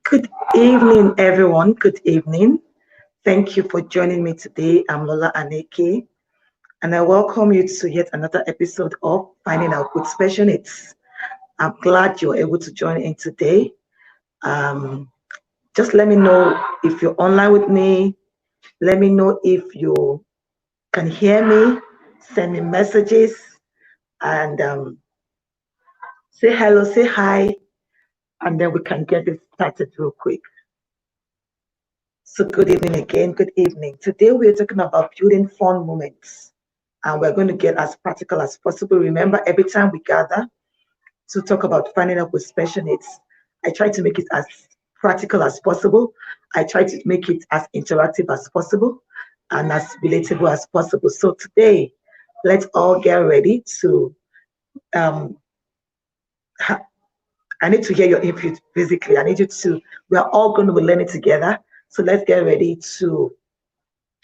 Good evening, everyone. Good evening. Thank you for joining me today. I'm Lola Aneke, and I welcome you to yet another episode of Finding Out with Special Needs. I'm glad you're able to join in today. Um, just let me know if you're online with me. Let me know if you can hear me. Send me messages and say hello, say hi, and then we can get this started real quick. So, good evening again. Good evening. Today, we're talking about building fun moments, and we're going to get as practical as possible. Remember, every time we gather to talk about finding out with special needs, I try to make it as practical as possible. I try to make it as interactive as possible and as relatable as possible. So, today, let's all get ready to. Um, ha- I need to hear your input physically. I need you to. We are all going to be learning together. So, let's get ready to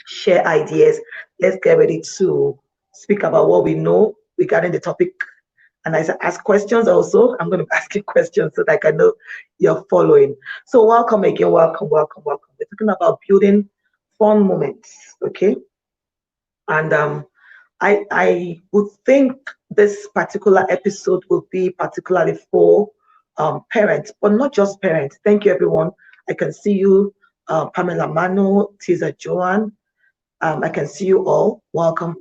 share ideas. Let's get ready to speak about what we know regarding the topic. And I ask questions also. I'm going to ask you questions so that I can know you're following. So welcome again, welcome. We're talking about building fun moments, okay? And I would think this particular episode will be particularly for parents, but not just parents. Thank you, everyone. I can see you, Pamela Mano, Tisa Joan, I can see you all. Welcome.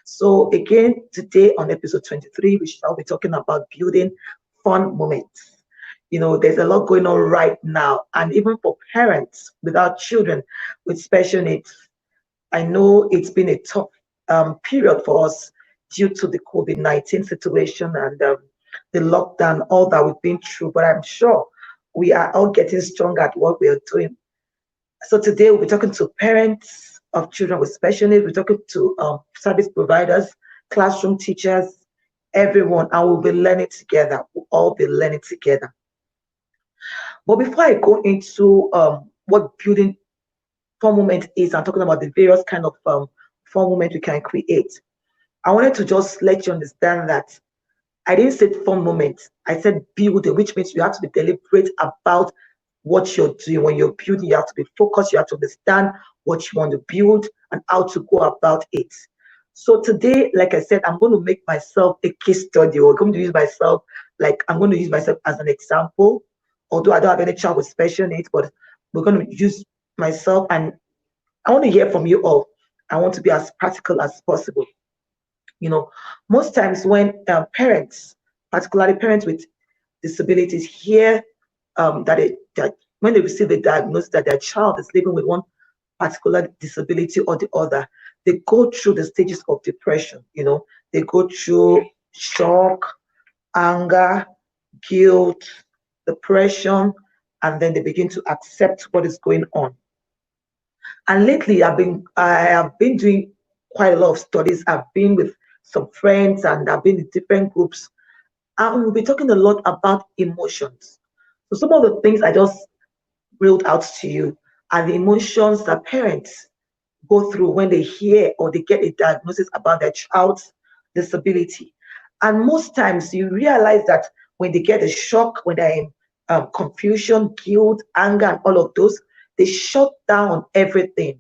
So again, today on episode 23, we shall be talking about building fun moments. You know, there's a lot going on right now, and even for parents without children with special needs, I know it's been a tough period for us due to the COVID-19 situation and the lockdown, all that we've been through. But I'm sure we are all getting stronger at what we are doing. So today we'll be talking to parents of children with special needs. We're talking to service providers, classroom teachers, everyone, and we'll be learning together. We'll all be learning together. But before I go into what building fun moment is, I'm talking about the various kind of fun moment we can create. I wanted to just let you understand that I didn't say fun moment. I said building, which means you have to be deliberate about what you're doing. When you're building, you have to be focused. You have to understand what you want to build and how to go about it. So today, like I said, I'm going to make myself a case study. Or I'm going to use myself, like I'm going to use myself as an example. Although I don't have any child with special needs, but we're going to use myself, and I want to hear from you all. I want to be as practical as possible. You know, most times when parents, particularly parents with disabilities, hear that when they receive a diagnosis that their child is living with one particular disability or the other, they go through the stages of depression. You know, they go through shock, anger, guilt, depression, and then they begin to accept what is going on. And lately, I have been doing quite a lot of studies. I've been with some friends and I've been in different groups, and we'll be talking a lot about emotions. So some of the things I just reeled out to you are the emotions that parents go through when they hear or they get a diagnosis about their child's disability. And most times you realize that when they get a shock, when they're in confusion, guilt, anger, and all of those, they shut down everything.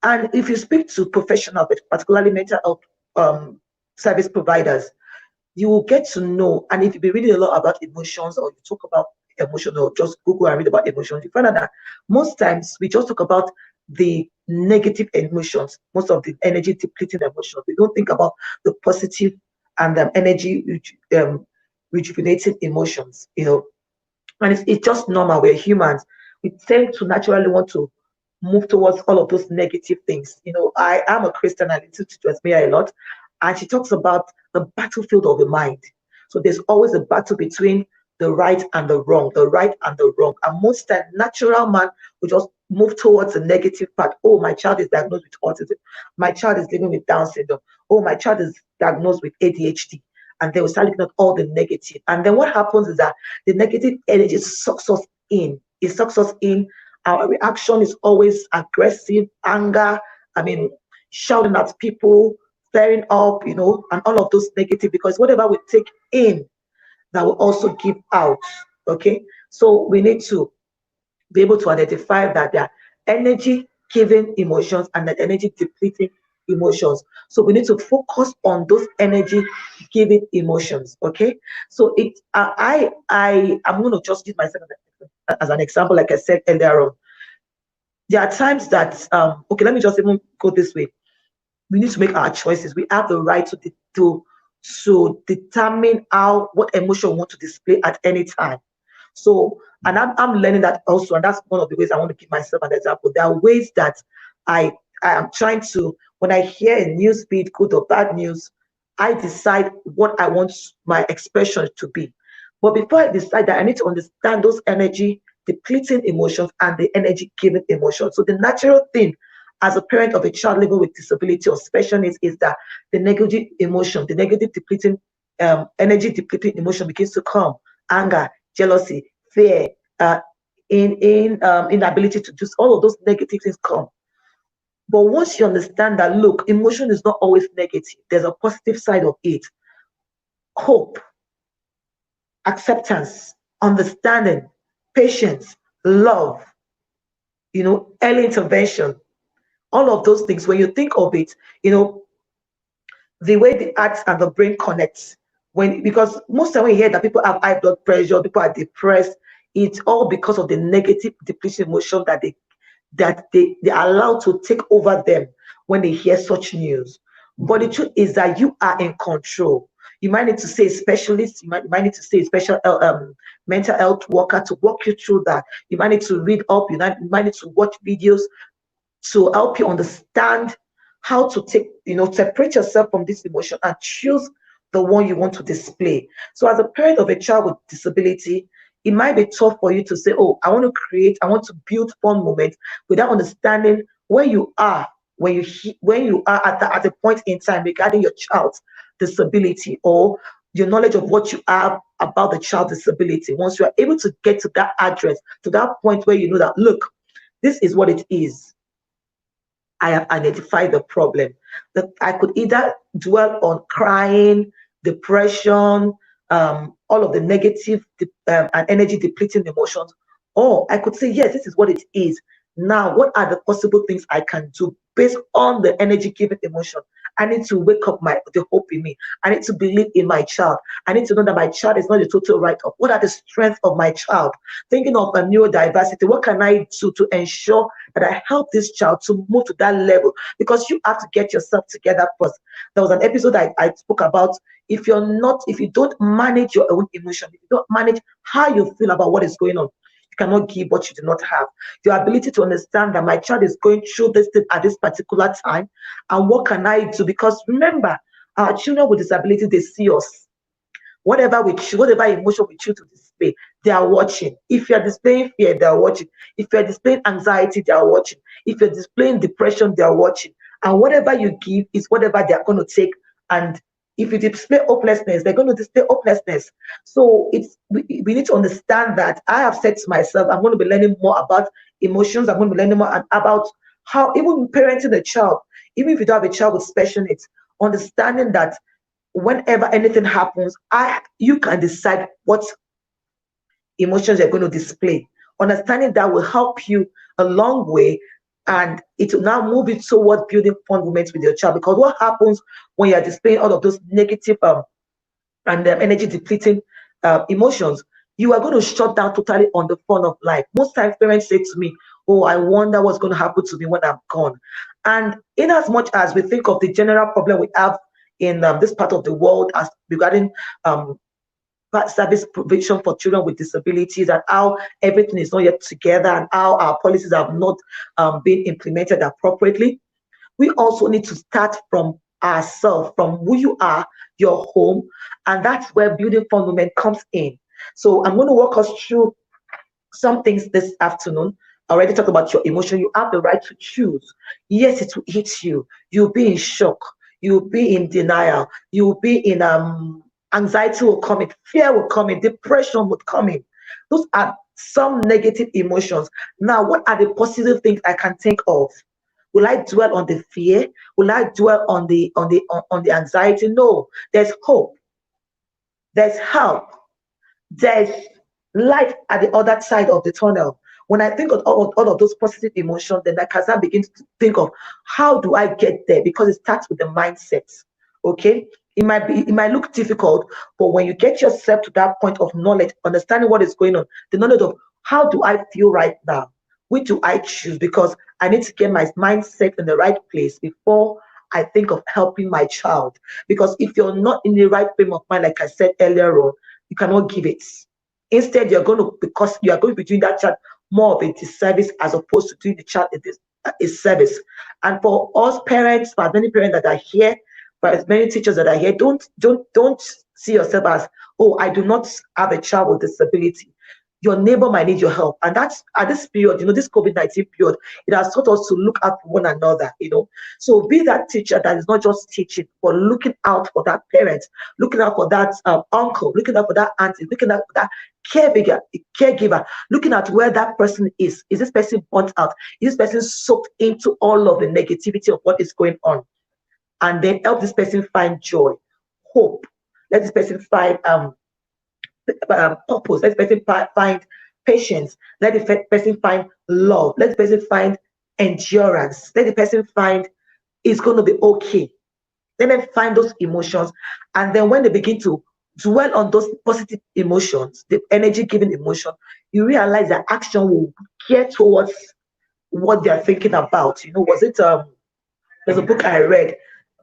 And if you speak to professionals, but particularly mental health service providers, you will get to know. And if you be reading a lot about emotions or you talk about emotions or just Google and read about emotions, you find out that most times we just talk about the negative emotions, most of the energy depleting emotions. We don't think about the positive and energy rejuvenating emotions, you know. And it's just normal. We're humans. We tend to naturally want to move towards all of those negative things. You know, I am a Christian and listen to Jasmine a lot, and she talks about the battlefield of the mind. So there's always a battle between the right and the wrong, the right and the wrong. And most time, natural man will just move towards the negative part. Oh, my child is diagnosed with autism. My child is living with Down syndrome. Oh, my child is diagnosed with ADHD. And they will start looking at all the negative. And then what happens is that the negative energy sucks us in. It sucks us in. Our reaction is always aggressive, anger, I mean, shouting at people, flaring up, and all of those negative, because whatever we take in, that will also give out. Okay, so we need to be able to identify that there are energy giving emotions and the energy depleting emotions. So we need to focus on those energy giving emotions. Okay, so I'm going to just use myself as an example, like I said earlier on. There are times that okay, let me just even go this way. We need to make our choices. We have the right to determine how what emotion we want to display at any time. So, and I'm learning that also, and that's one of the ways I want to give myself an example. There are ways that I I am trying to, when I hear a news feed, good or bad news, I decide what I want my expression to be. But before I decide that, I need to understand those energy depleting emotions and the energy giving emotions. So the natural thing as a parent of a child living with disability or special needs is that the negative emotion, the negative depleting energy depleting emotion begins to come: anger, jealousy, fear, uh, inability to do all of those negative things come. But once you understand that, look, emotion is not always negative. There's a positive side of it: hope, acceptance, understanding, patience, love, early intervention. All of those things, when you think of it, you know, the way the heart and the brain connects. Because most time when you hear that people have high blood pressure, people are depressed, it's all because of the negative depletion emotion that they are allowed to take over them when they hear such news. But the truth is that you are in control. You might need to see a specialist, you might need to see a special mental health worker to walk you through that. You might need to read up, you might need to watch videos to help you understand how to separate yourself from this emotion and choose the one you want to display. So, as a parent of a child with disability, it might be tough for you to say, "Oh, I want to build fun moments," without understanding where you are when you are at a point in time regarding your child's disability, or your knowledge of what you have about the child's disability. Once you are able to get to that address, to that point where you know that, look, this is what it is. I have identified the problem. That I could either dwell on crying, depression, all of the negative and energy depleting emotions, or I could say, yes, this is what it is. Now, what are the possible things I can do based on the energy giving emotion? I need to wake up the hope in me. I need to believe in my child. I need to know that my child is not a total write-off. What are the strengths of my child? Thinking of a neurodiversity, what can I do to ensure that I help this child to move to that level? Because you have to get yourself together first. There was an episode I spoke about, if you don't manage your own emotion, if you don't manage how you feel about what is going on, you cannot give what you do not have. Your ability to understand that my child is going through this thing at this particular time, and what can I do? Because remember, our children with disability, they see us. Whatever emotion we choose to display, they are watching. If you're displaying fear, they are watching. If you're displaying anxiety, they are watching. If you're displaying depression, they are watching. And whatever you give is whatever they are going to take. And if you display hopelessness, they're going to display hopelessness. So we need to understand that. I have said to myself, I'm going to be learning more about emotions. I'm going to be learning more about how even parenting a child, even if you don't have a child with special needs, understanding that whenever anything happens, you can decide what emotions you're going to display. Understanding that will help you a long way, and it will now move it towards building fun moments with your child. Because what happens when you're displaying all of those negative and energy depleting emotions, you are going to shut down totally on the fun of life. Most times, parents say to me, "Oh, I wonder what's going to happen to me when I'm gone." And in as much as we think of the general problem we have in this part of the world as regarding um, service provision for children with disabilities, and how everything is not yet together, and how our policies have not been implemented appropriately, we also need to start from ourselves, from who you are, your home, and that's where building fun movement comes in. So I'm going to walk us through some things this afternoon. I already talked about your emotion. You have the right to choose. Yes, it will hit you. You'll be in shock. You'll be in denial. You'll be in anxiety will come in, fear will come in, depression will come in. Those are some negative emotions. Now, what are the positive things I can think of? Will I dwell on the fear? Will I dwell on the anxiety? No, there's hope, there's help, there's light at the other side of the tunnel. When I think of all of those positive emotions, then I can start begin to think of how do I get there, because it starts with the mindset. Okay, it might look difficult, but when you get yourself to that point of knowledge, understanding what is going on, the knowledge of how do I feel right now, which do I choose, because I need to get my mindset in the right place before I think of helping my child. Because if you're not in the right frame of mind, like I said earlier on, you cannot give it. Instead, you're going to, because you are going to be doing that child more of a disservice as opposed to doing the child a service. And for us parents, for as many parents that are here, for as many teachers that are here, don't see yourself as, oh, I do not have a child with disability. Your neighbor might need your help. And that's at this period, this COVID-19 period, it has taught us to look out for one another. So be that teacher that is not just teaching, but looking out for that parent, looking out for that uncle, looking out for that auntie, looking out for that caregiver, looking at where that person is. Is this person burnt out? Is this person soaked into all of the negativity of what is going on? And then help this person find joy, hope. Let this person find purpose. Let the person find patience. Let the person find love. Let the person find endurance. Let the person find it's going to be okay. Let them find those emotions. And then when they begin to dwell on those positive emotions, the energy giving emotion, you realize that action will gear towards what they're thinking about. Was it there's a book I read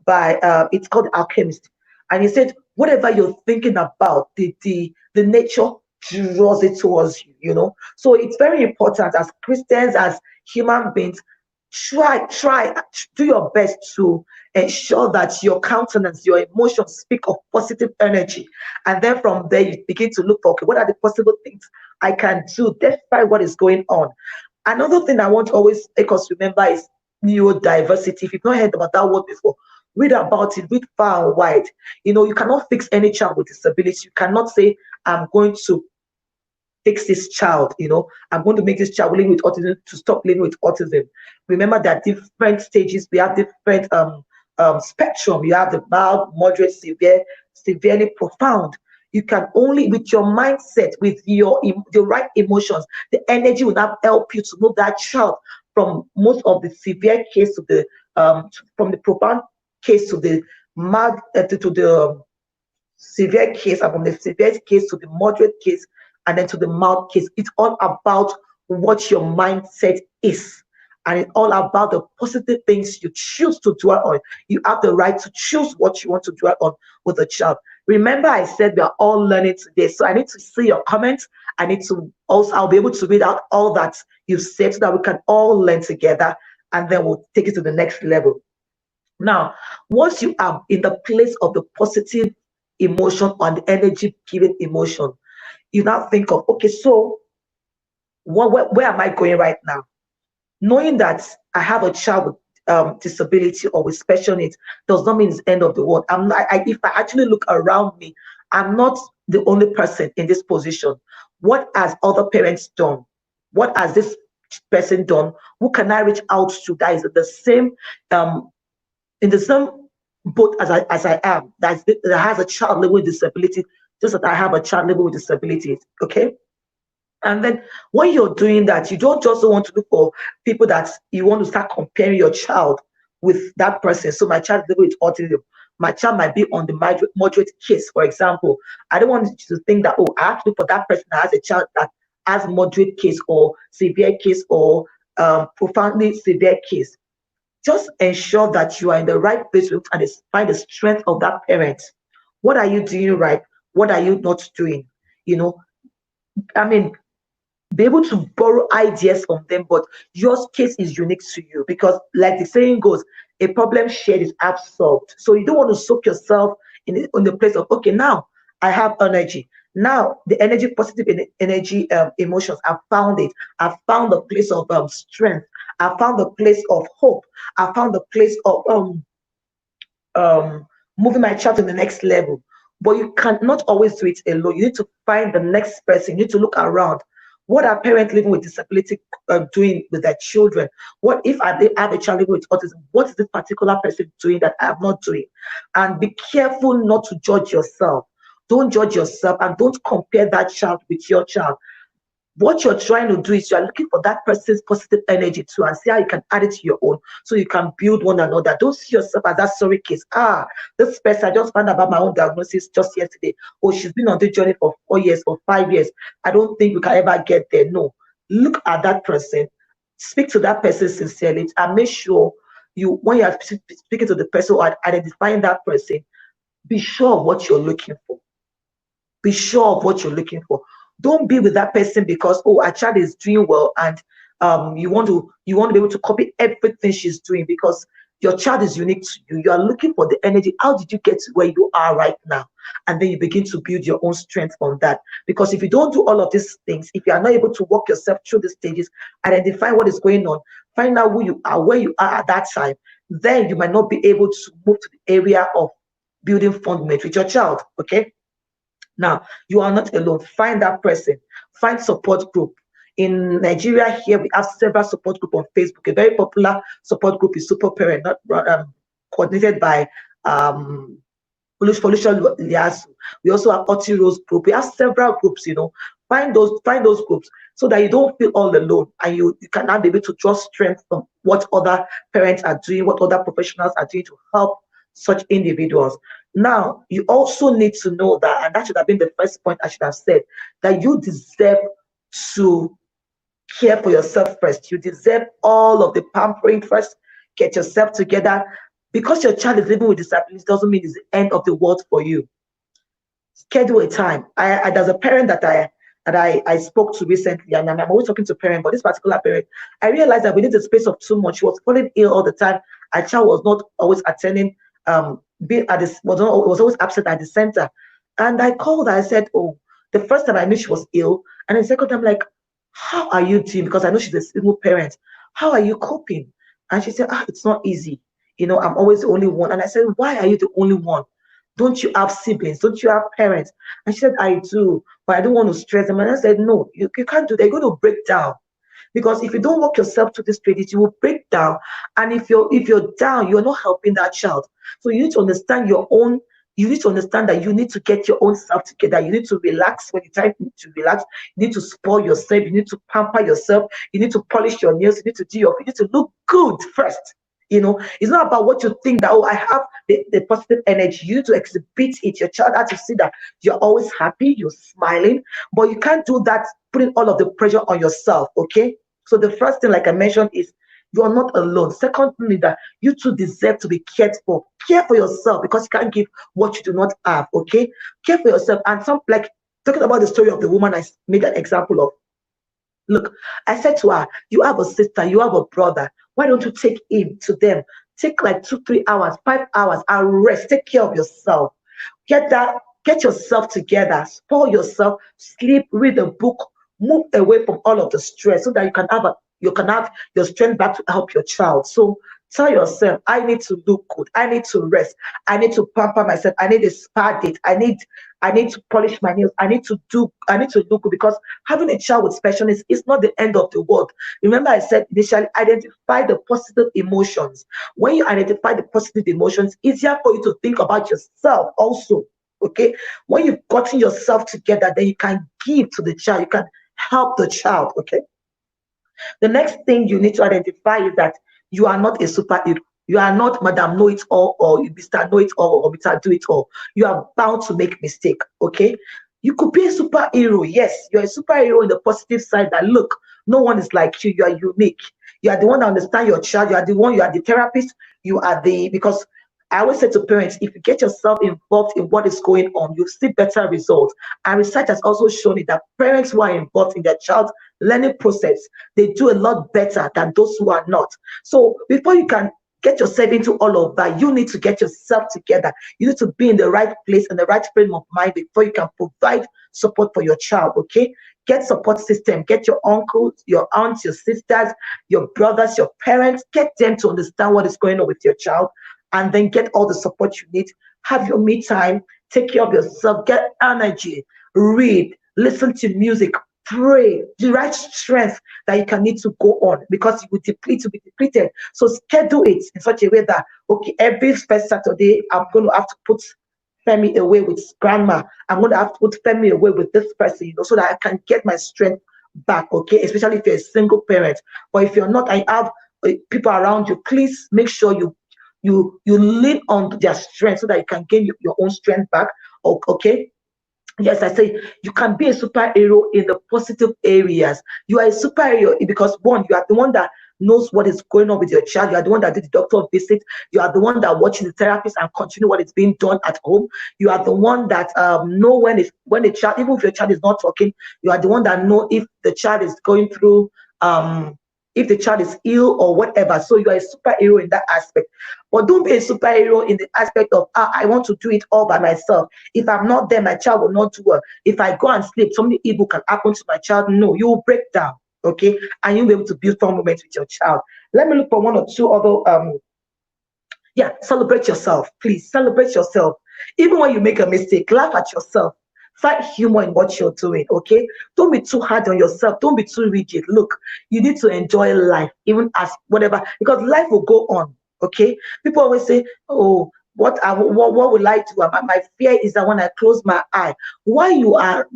by it's called Alchemist, and he said whatever you're thinking about, the nature draws it towards you. So it's very important as Christians, as human beings, try do your best to ensure that your countenance, your emotions speak of positive energy, and then from there you begin to look for, okay, what are the possible things I can do despite what is going on. Another thing I want to always make us remember is neurodiversity. If you've not heard about that word before, read about it, read far and wide. You cannot fix any child with disability. You cannot say, I'm going to fix this child, I'm going to make this child living with autism to stop living with autism. Remember that different stages, we have different spectrum. You have the mild, moderate, severe, severely profound. You can only, with your mindset, with the right emotions, the energy will now help you to move that child from most of the severe case to the from the profound case to the mild to the severe case, and from the severe case to the moderate case, and then to the mild case. It's all about what your mindset is. And it's all about the positive things you choose to dwell on. You have the right to choose what you want to dwell on with a child. Remember, I said we are all learning today. So I need to see your comments. I need to also, I'll be able to read out all that you've said so that we can all learn together, and then we'll take it to the next level. Now, once you are in the place of the positive emotion or the energy giving emotion, you now think of, okay, so where am I going right now? Knowing that I have a child with disability or with special needs does not mean it's the end of the world. If I actually look around me, I'm not the only person in this position. What has other parents done? What has this person done? Who can I reach out to that is um, in the same boat as I am, that has a child living with disability, just that I have a child living with disabilities. Okay. And then when you're doing that, you don't just want to look for people that you want to start comparing your child with that person. So my child is living with autism. My child might be on the moderate case, for example. I don't want you to think that, oh, I have to look for that person that has a child that has moderate case or severe case or profoundly severe case. Just ensure that you are in the right place and find the strength of that parent. What are you doing right? What are you not doing? I mean, be able to borrow ideas from them, but your case is unique to you, because like the saying goes, a problem shared is half solved. So you don't want to soak yourself in the place of, okay, now I have energy. Now the energy, positive energy, emotions, I've found it. I've found a place of strength. I found a place of hope. I found a place of moving my child to the next level. But you cannot always do it alone. You need to find the next person. You need to look around. What are parents living with disability doing with their children? What if they have a child living with autism? What is this particular person doing that I'm not doing? And be careful not to judge yourself. Don't judge yourself and don't compare that child with your child. What you're trying to do is you're looking for that person's positive energy too and see how you can add it to your own so you can build one another. Don't see yourself as that sorry case. This person, I just found out about my own diagnosis just yesterday. Oh, she's been on this journey for 4 years or 5 years. I don't think we can ever get there. No. Look at that person, speak to that person sincerely, and make sure you, when you're speaking to the person or identifying that person, be sure of what you're looking for. Be sure of what you're looking for. Don't be with that person because, oh, a child is doing well, and you want to be able to copy everything she's doing, because your child is unique to you. You are looking for the energy. How did you get to where you are right now? And then you begin to build your own strength on that. Because if you don't do all of these things, if you are not able to walk yourself through the stages, identify what is going on, find out who you are, where you are at that time, then you might not be able to move to the area of building fundament with your child. Okay. Now, you are not alone. Find that person. Find support group. In Nigeria here, we have several support group on Facebook. A very popular support group is Super Parent, not coordinated by Pollution Liasu. We also have Oti Rose group. We have several groups, find those groups so that you don't feel all alone, and you can now be able to draw strength from what other parents are doing, what other professionals are doing to help such individuals. Now, you also need to know that, and that should have been the first point I should have said, that you deserve to care for yourself first. You deserve all of the pampering first. Get yourself together. Because your child is living with disabilities doesn't mean it's the end of the world for you. Schedule a time. There's a parent that I spoke to recently, and I'm always talking to parents, but this particular parent, I realized that within the space of 2 months, she was falling ill all the time. Our child was not always attending, being at this was always absent at the center. And I called her, I said, oh, the first time I knew she was ill, and the second time, like, how are you doing? Because I know she's a single parent. How are you coping? And she said, it's not easy. I'm always the only one. And I said, why are you the only one? Don't you have siblings? Don't you have parents? And she said, I do, but I don't want to stress them. And I said, no, you can't do that. You're going to break down. Because if you don't work yourself to this stages, you will break down. And if you're down, you're not helping that child. So you need to understand your own. You need to understand that you need to get your own self together. You need to relax when you time to relax. You need to spoil yourself. You need to pamper yourself. You need to polish your nails. You need to you need to look good first. It's not about what you think that, oh, I have the positive energy. You need to exhibit it. Your child has to see that you're always happy, you're smiling, but you can't do that putting all of the pressure on yourself. Okay. So the first thing, like I mentioned, is you are not alone. Secondly, that you too deserve to be cared for. Care for yourself, because you can't give what you do not have. Okay. Care for yourself. And like talking about the story of the woman I made an example of. Look, I said to her, you have a sister, you have a brother. Why don't you take him to them? Take like 2, 3 hours, 5 hours, and rest. Take care of yourself. Get yourself together, spoil yourself, sleep, read a book, move away from all of the stress so that you can have your strength back to help your child. So tell yourself, I need to look good. I need to rest. I need to pamper myself. I need a spa date. I need to polish my nails. I need to look good, because having a child with special needs is not the end of the world. Remember, I said initially, identify the positive emotions. When you identify the positive emotions, it's easier for you to think about yourself also. Okay. When you've gotten yourself together, then you can give to the child. You can help the child. Okay. The next thing you need to identify is that you are not a superhero. You are not Madam Know It All, or Mr. Know It All, or Mr. Do It All. You are bound to make mistake. Okay. You could be a superhero. Yes, you're a superhero in the positive side, that look, no one is like you. You are unique. You are the one that understands your child. You are the therapist. Because I always say to parents, if you get yourself involved in what is going on, you'll see better results. And research has also shown it that parents who are involved in their child's learning process, they do a lot better than those who are not. So before you can get yourself into all of that, you need to get yourself together. You need to be in the right place and the right frame of mind before you can provide support for your child. Okay. Get support system. Get your uncles, your aunts, your sisters, your brothers, your parents. Get them to understand what is going on with your child, and then get all the support you need. Have your me time. Take care of yourself. Get energy. Read. Listen to music. Pray. The right strength that you can need to go on, because you will be depleted. So schedule it in such a way that, okay, every first Saturday I'm going to have to put Femi away with grandma. I'm going to have to put Femi away with this person, so that I can get my strength back, okay? Especially if you're a single parent. But if you're not, I have people around you, please make sure you lean on their strength so that you can gain your own strength back, okay? Yes, I say you can be a superhero in the positive areas. You are a superhero because one, you are the one that knows what is going on with your child. You are the one that did the doctor visit. You are the one that watching the therapist and continue what is being done at home. You are the one that know when the child, even if your child is not talking, you are the one that know if the child is going through if the child is ill or whatever. So you are a superhero in that aspect. But don't be a superhero in the aspect of, I want to do it all by myself. If I'm not there, my child will not do well. If I go and sleep, something evil can happen to my child. No, you will break down, okay? And you'll be able to build fun moments with your child. Let me look for one or two other, celebrate yourself. Please, celebrate yourself. Even when you make a mistake, laugh at yourself. Find humor in what you're doing, okay? Don't be too hard on yourself. Don't be too rigid. Look, you need to enjoy life, even as whatever, because life will go on, okay? People always say, oh, what will I do? My fear is that when I close my eye, while you are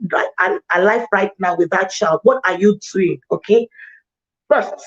alive right now with that child, what are you doing, okay? First,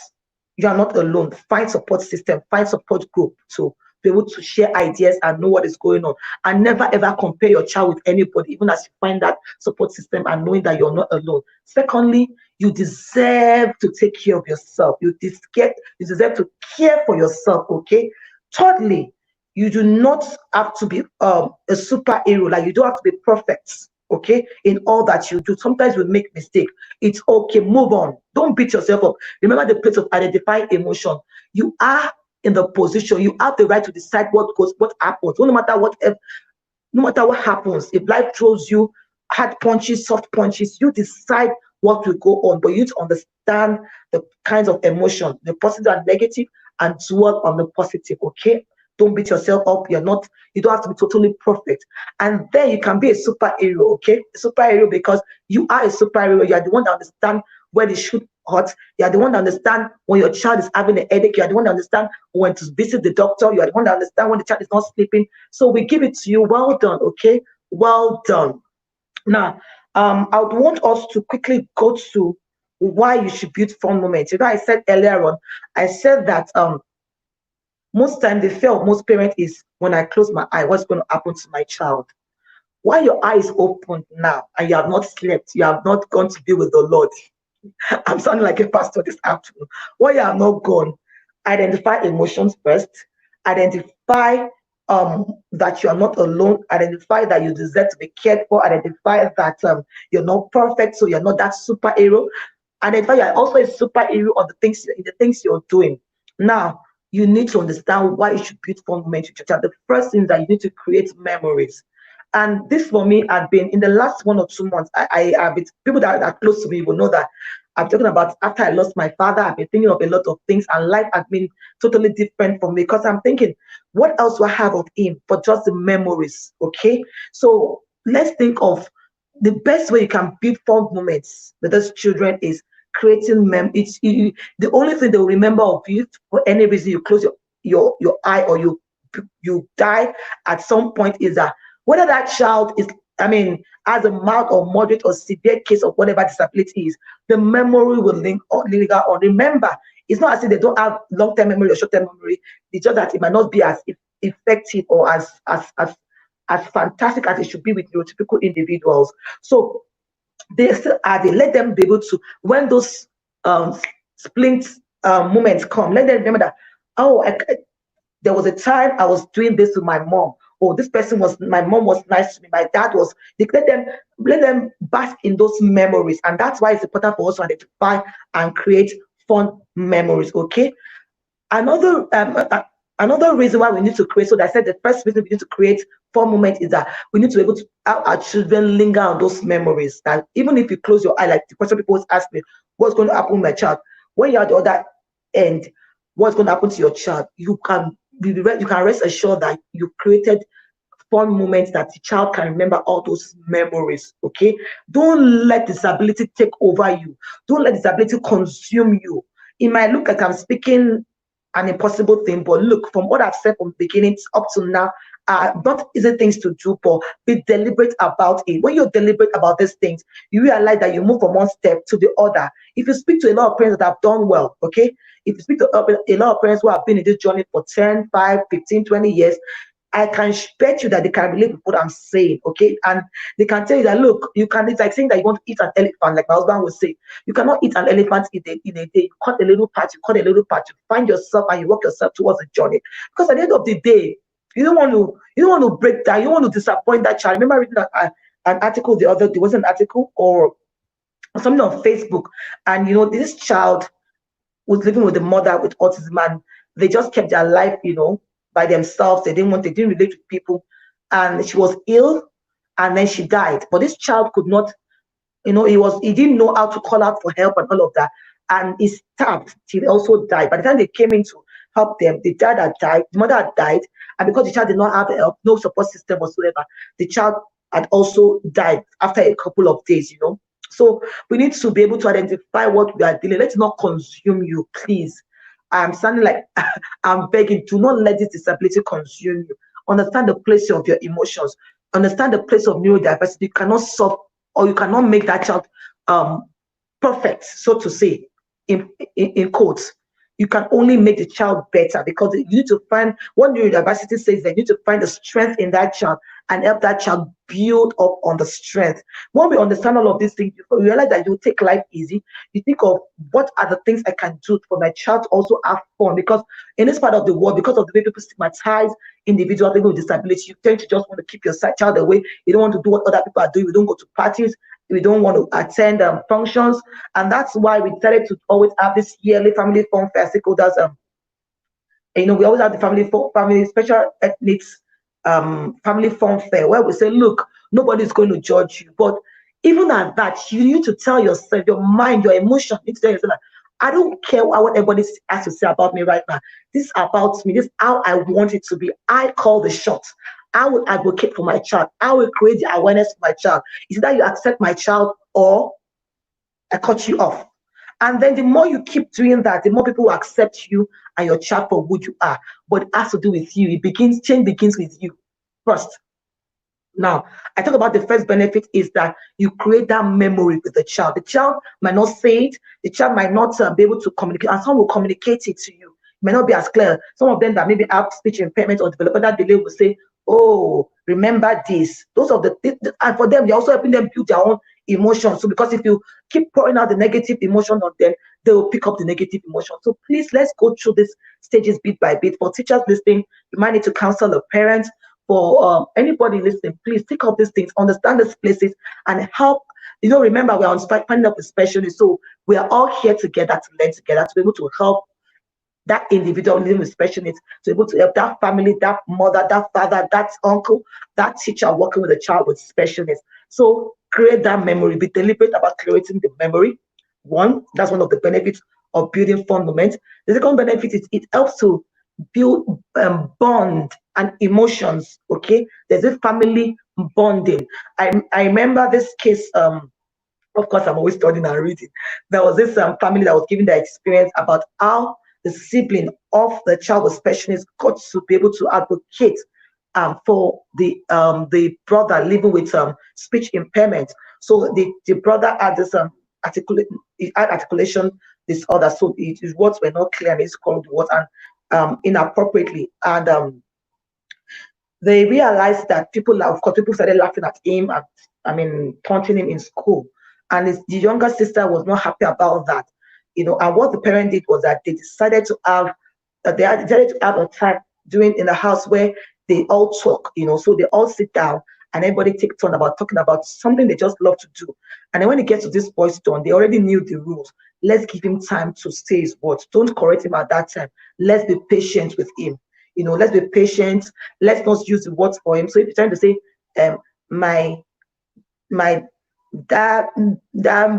you are not alone. Find support system, find support group to be able to share ideas and know what is going on. And never ever compare your child with anybody, even as you find that support system and knowing that you're not alone. Secondly, you deserve to take care of yourself. You deserve to care for yourself, okay? Thirdly, you do not have to be a superhero. Like, you don't have to be perfect, okay, in all that you do. Sometimes we make mistakes. It's okay. Move on. Don't beat yourself up. Remember the place of identifying emotion. You are in the position. You have the right to decide what happens. No matter no matter what happens. If life throws you hard punches, soft punches, you decide what will go on. But you need to understand the kinds of emotion, the positive and negative, and dwell on the positive. Okay. Don't beat yourself up. You don't have to be totally perfect. And then you can be a superhero, okay? A superhero because you are a superhero. You are the one that understands where the shoe hurts. You are the one that understands when your child is having a headache. You are the one that understands when to visit the doctor. You are the one that understands when the child is not sleeping. So we give it to you. Well done, okay? Well done. Now, I would want us to quickly go to why you should build fun moments. I said earlier on, I said that most time the fear of most parents is when I close my eye, what's going to happen to my child? While your eye is open now and you have not slept, you have not gone to be with the Lord. I'm sounding like a pastor this afternoon. While you have not gone, identify emotions first. Identify that you are not alone. Identify that you deserve to be cared for. Identify that you're not perfect, so you're not that superhero. Identify you're also a superhero on the things you're doing. Now, you need to understand why you should build fun moments with your child. The first thing is that you need to create memories. And this for me had been in the last 1 or 2 months. I have been, people that are close to me will know that I'm talking about after I lost my father. I've been thinking of a lot of things, and life has been totally different for me because I'm thinking, what else do I have of him but just the memories? Okay, so let's think of the best way you can build fun moments with those children is creating the only thing they will remember of you for any reason you close your eye or you die at some point is that whether that child is, has a mild or moderate or severe case of whatever disability is, the memory will linger on. Remember, it's not as if they don't have long-term memory or short-term memory. It's just that it might not be as effective or as fantastic as it should be with neurotypical individuals. So they still are there. Let them be able to, when those splint moments come, let them remember that, there was a time I was doing this with my mom. Oh, my mom was nice to me. My dad was. Let them bask in those memories, and that's why it's important for us to identify and create fun memories. Okay. Another reason why we need to create. So I said the first reason we need to create fun moments is that we need to be able to have our children linger on those memories. That even if you close your eye, like the question people always ask me, what's going to happen with my child? When you're at the other end, what's going to happen to your child? You can rest assured that you created fun moments that the child can remember all those memories. Okay, don't let disability take over you. Don't let disability consume you. It might look like I'm speaking an impossible thing, but look, from what I've said from the beginning up to now, not easy things to do, but be deliberate about it. When you're deliberate about these things, you realize that you move from one step to the other. If you speak to a lot of parents that have done well, okay, if you speak to a lot of parents who have been in this journey for 10, 5, 15, 20 years, I can bet you that they can relate with what I'm saying, okay? And they can tell you that, look, you can, it's like saying that you want to eat an elephant, like my husband would say. You cannot eat an elephant in a day. You cut a little part, you cut a little part, you find yourself and you walk yourself towards the journey. Because at the end of the day, you don't want to break down, you don't want to disappoint that child. I remember reading an article the other day, was an article or something on Facebook, and this child was living with a mother with autism, and they just kept their life, by themselves. They didn't relate with people, and she was ill, and then she died. But this child could not, he didn't know how to call out for help and all of that, and he stabbed till he also died. By the time they came in to help them, the dad had died, the mother had died, and because the child did not have help, no support system whatsoever, the child had also died after a couple of days. So we need to be able to identify what we are dealing. Let's not consume you, please. I'm sounding like I'm begging. Do not let this disability consume you. Understand the place of your emotions. Understand the place of neurodiversity. You cannot solve, or you cannot make that child um, perfect, so to say, in quotes. You can only make the child better, because you need to find what neurodiversity says, that you need to find the strength in that child and help that child build up on the strength. When we understand all of these things, you realize that you take life easy. You think of what are the things I can do for my child to also have fun, because in this part of the world, because of the way people stigmatize individuals living with disability, you tend to just want to keep your child away. You don't want to do what other people are doing. We don't go to parties. We don't want to attend functions, and that's why we decided to always have this yearly family fun festival. That's we always have the family special ethnics family fun fair, where we say, look, nobody's going to judge you, but even at that, you need to tell yourself, your mind, your emotion, you need to tell yourself that I don't care what everybody has to say about me right now. This is about me. This is how I want it to be. I call the shots. I will advocate for my child. I will create the awareness for my child. Is that you accept my child, or I cut you off? And then the more you keep doing that, the more people will accept you and your child for who you are. But it has to do with you. Change begins with you first. Now, I talk about the first benefit is that you create that memory with the child. The child might not say it, the child might not be able to communicate, and some will communicate it to you. It may not be as clear. Some of them that maybe have speech impairment or developmental delay will say, oh, remember this. Those of and for them, you're also helping them build their own emotions. So because if you keep pouring out the negative emotion on them, they will pick up the negative emotion. So please, let's go through these stages bit by bit. For teachers listening, you might need to counsel the parents. For anybody listening, please take up these things, understand these places, and help. Remember, we're on finding up the specialists, so we are all here together to learn together, to be able to help that individual living with special needs, to be able to help that family, that mother, that father, that uncle, that teacher working with a child with special needs. So create that memory. Be deliberate about creating the memory. That's one of the benefits of building fun moments. The second benefit is it helps to build bond and emotions. Okay, there's a family bonding. I remember this case. Of course, I'm always studying and reading. There was this family that was giving their experience about how the sibling of the child with special needs got to be able to advocate for the brother living with speech impairment. So the brother had this articulation disorder. So his words were not clear, and he's called the words and inappropriately. And they realized that people started laughing at him, and taunting him in school. And the younger sister was not happy about that, And what the parent did was that they decided to have a time in the house where they all talk, So they all sit down and everybody take turn about talking about something they just love to do. And then when it gets to this boy's turn, they already knew the rules. Let's give him time to say his words. Don't correct him at that time. Let's be patient with him. Let's be patient. Let's not use the words for him. So if you're trying to say, my dad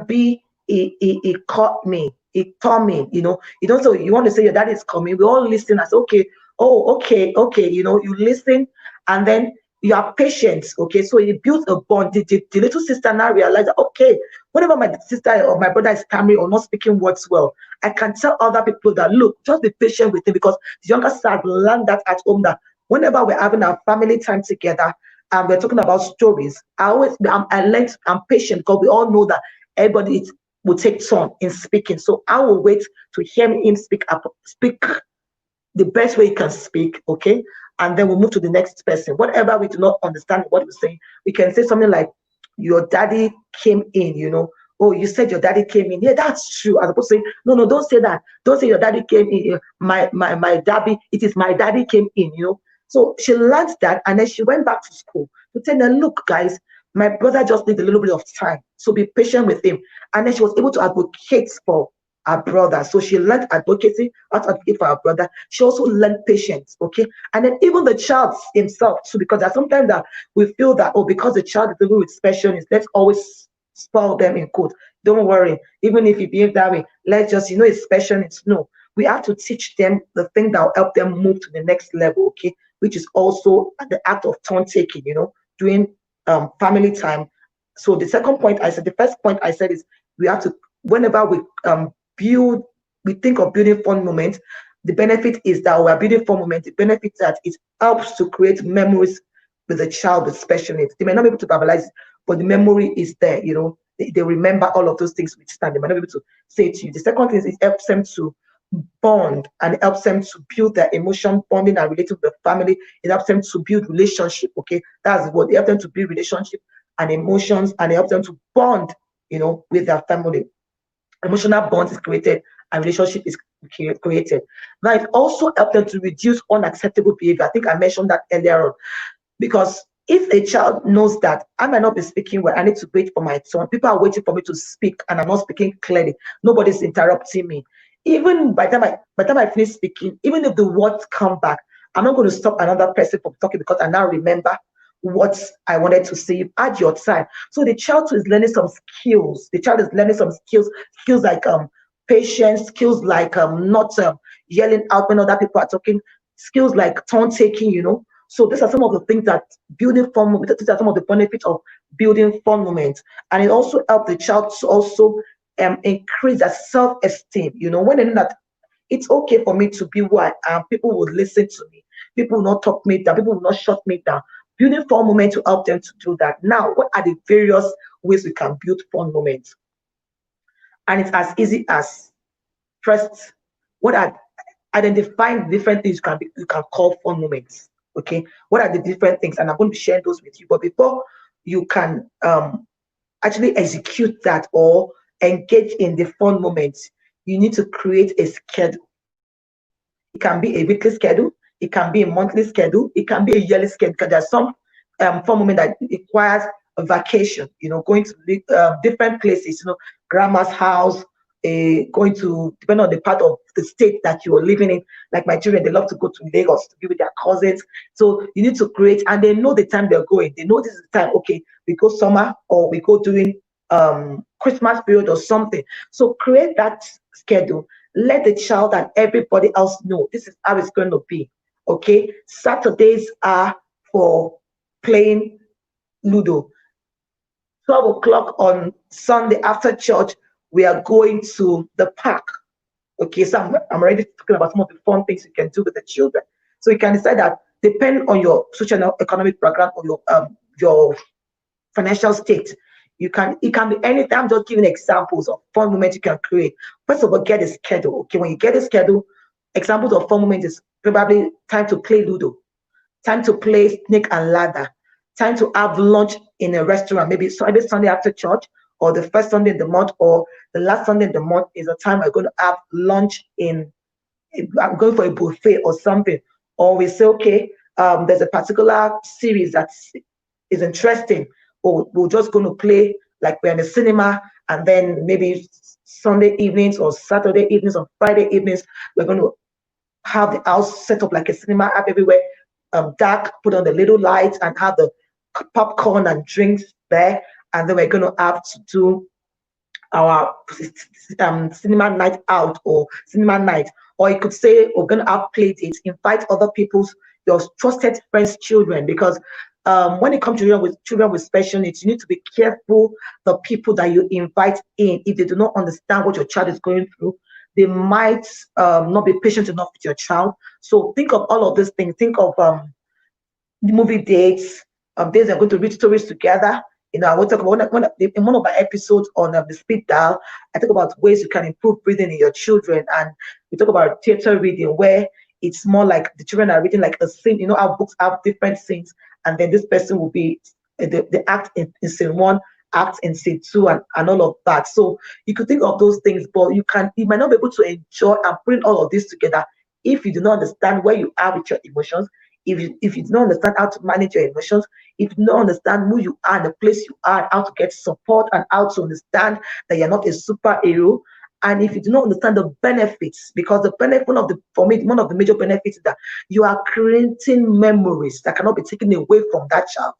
be he caught me, he taught me, you don't say you want to say your dad is coming. We all listen and say, okay, oh, okay, you listen, and then you are patient. Okay, so you build a bond. The little sister now realized that, okay, whenever my sister or my brother is stammering or not speaking words well, I can tell other people that, look, just be patient with him, because the younger sister learned that at home, that whenever we're having our family time together and we're talking about stories, I'm patient because we all know that everybody will take turn in speaking. So I will wait to hear him speak the best way you can speak, okay? And then we move to the next person. Whatever we do not understand what we're saying, we can say something like, your daddy came in. Oh, you said your daddy came in. Yeah, that's true. As opposed to saying, no, no, don't say that. Don't say your daddy came in. My daddy, it is my daddy came in. So she learned that, and then she went back to school to tell them, look, guys, my brother just needs a little bit of time. So be patient with him. And then she was able to advocate for her brother. So she learned advocacy, how to advocate for her brother. She also learned patience, okay? And then even the child himself too, because there's sometimes that we feel that, oh, because the child is living with special needs, let's always spoil them in quote. Don't worry, even if you behave that way, let's just, it's special needs. No, we have to teach them the thing that will help them move to the next level, okay? Which is also the act of turn taking, doing family time. So the second point I said, the first point I said is we have to, whenever we think of building fun moments, the benefit is that we are building fun moments. The benefit that it helps to create memories with a child with special needs. They may not be able to verbalize it, but the memory is there. They remember all of those things with stand. They might not be able to say it to you. The second thing is it helps them to bond, and it helps them to build their emotion bonding and relating with the family. It helps them to build relationship. Okay, that's what it helps them to build relationship and emotions, and it helps them to bond, with their family. Emotional bond is created and relationship is created. Now, it also helps them to reduce unacceptable behavior. I think I mentioned that earlier on, because if a child knows that I might not be speaking well, I need to wait for my turn. People are waiting for me to speak, and I'm not speaking clearly. Nobody's interrupting me. Even by the time I finish speaking, even if the words come back, I'm not going to stop another person from talking because I now remember what I wanted to say. You add your time. So the child is learning some skills. The child is learning some skills like patience, skills like not yelling out when other people are talking, skills like turn taking. So these are some of the things that building fun moments, these are some of the benefits of building fun moments. And it also helps the child to also increase their self-esteem. When they know that it's okay for me to be who I am, people will listen to me. People will not talk me down. People will not shut me down. Building fun moments to help them to do that. Now, what are the various ways we can build fun moments? And it's as easy as, first, what are identifying different things you can call fun moments. Okay, what are the different things? And I'm going to be sharing those with you. But before you can actually execute that or engage in the fun moments, you need to create a schedule. It can be a weekly schedule, it can be a monthly schedule, it can be a yearly schedule, because there's some fun moment that requires a vacation, going to different places, grandma's house, going to, depending on the part of the state that you are living in. Like my children, they love to go to Lagos to be with their cousins. So you need to create, and they know the time they're going. They know this is the time, okay, we go summer or we go during Christmas period or something. So create that schedule. Let the child and everybody else know this is how it's going to be. Okay, Saturdays are for playing Ludo. 12 o'clock on Sunday after church, we are going to the park. Okay, so I'm already talking about some of the fun things you can do with the children. So you can decide that depending on your social economic background or your financial state, it can be anything. I'm just giving examples of fun moments you can create. First of all, get a schedule. Okay, when you get a schedule, examples of fun moments is probably time to play Ludo, time to play snake and ladder, time to have lunch in a restaurant, maybe every Sunday after church, or the first Sunday in the month, or the last Sunday in the month is a time we're going to have lunch I'm going for a buffet or something. Or we say, okay, there's a particular series that is interesting, or we're just going to play like we're in the cinema, and then maybe Sunday evenings or Saturday evenings or Friday evenings, we're going to have the house set up like a cinema, have everywhere dark, put on the little lights, and have the popcorn and drinks there. And then we're going to have to do our cinema night out or cinema night. Or you could say we're going to have play dates, invite other people's, your trusted friends' children, because when it comes to children with special needs, you need to be careful the people that you invite in. If they do not understand what your child is going through, they might not be patient enough with your child. So think of all of these things. Think of movie dates, days are going to read stories together. I will talk about in one of my episodes on the speed dial. I talk about ways you can improve breathing in your children, and we talk about theater reading, where it's more like the children are reading like a scene. Our books have different scenes, and then this person will be the act in scene one, act in scene two, and all of that. So you could think of those things, but you might not be able to enjoy and putting all of this together if you do not understand where you are with your emotions, if you don't understand how to manage your emotions, if you don't understand who you are, the place you are, how to get support, and how to understand that you're not a superhero, and if you do not understand the benefits, because the benefit for me, one of the major benefits is that you are creating memories that cannot be taken away from that child.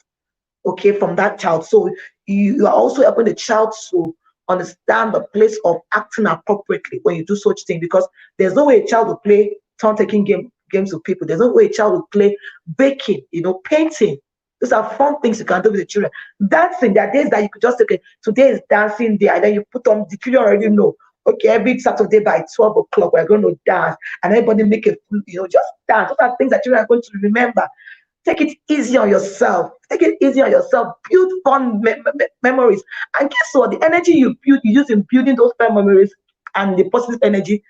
Okay, from that child. So you are also helping the child to understand the place of acting appropriately when you do such thing, because there's no way a child will play turn taking games with people. There's no way a child will play baking, painting. Those are fun things you can do with the children. Dancing, there are days that you could just say, okay, today is dancing day, and then you put on the children already know. Okay, every Saturday by 12 o'clock, we're going to dance, and everybody make it, just dance. Those are things that children are going to remember. Take it easy on yourself. Take it easy on yourself. Build fun memories. And guess what? The energy you use in building those fun memories and the positive energy,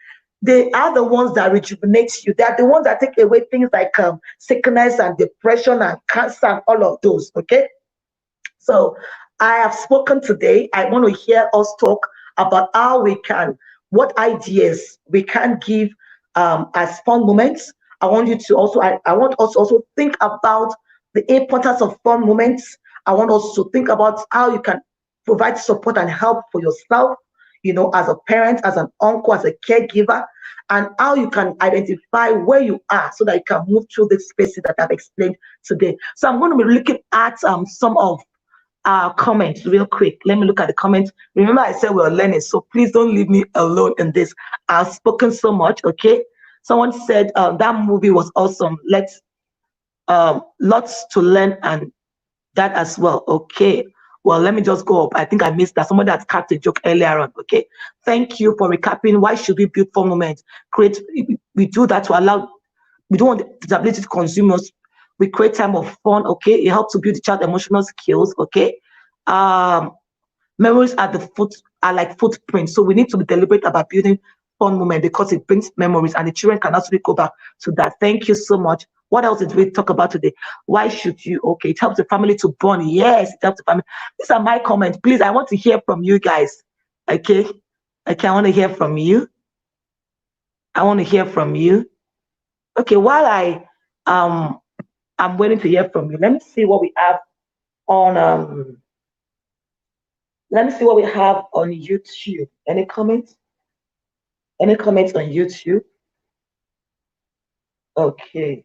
they are the ones that rejuvenate you. They are the ones that take away things like sickness and depression and cancer and all of those. Okay. So I have spoken today. I want to hear us talk about what ideas we can give as fun moments. I want you to also, I want us to also think about the importance of fun moments. I want us to think about how you can provide support and help for yourself, as a parent, as an uncle, as a caregiver, and how you can identify where you are so that you can move through the spaces that I've explained today. So I'm going to be looking at some of comments real quick. Let me look at the comments. Remember, I said we're learning, so please don't leave me alone in this. I've spoken so much. Okay. Someone said that movie was awesome. Lots to learn and that as well. Okay. Well, let me just go up. I think I missed that. Somebody had cracked a joke earlier on. Okay. Thank you for recapping. Why should we build fun moments? We do that to allow. We don't want disability to consume us. We create time of fun. Okay. It helps to build the child emotional skills. Okay. Um, Memories are like footprints. So we need to be deliberate about building fun moment because it brings memories and the children can actually go back to that. Thank you so much. What else did we talk about today? Why should you? Okay, it helps the family to bond. Yes, it helps the family. These are my comments. Please, I want to hear from you guys. Okay. Okay, I want to hear from you. I want to hear from you. Okay, while I'm waiting to hear from you, let me see what we have on let me see what we have on YouTube. Any comments? Any comments on YouTube? Okay.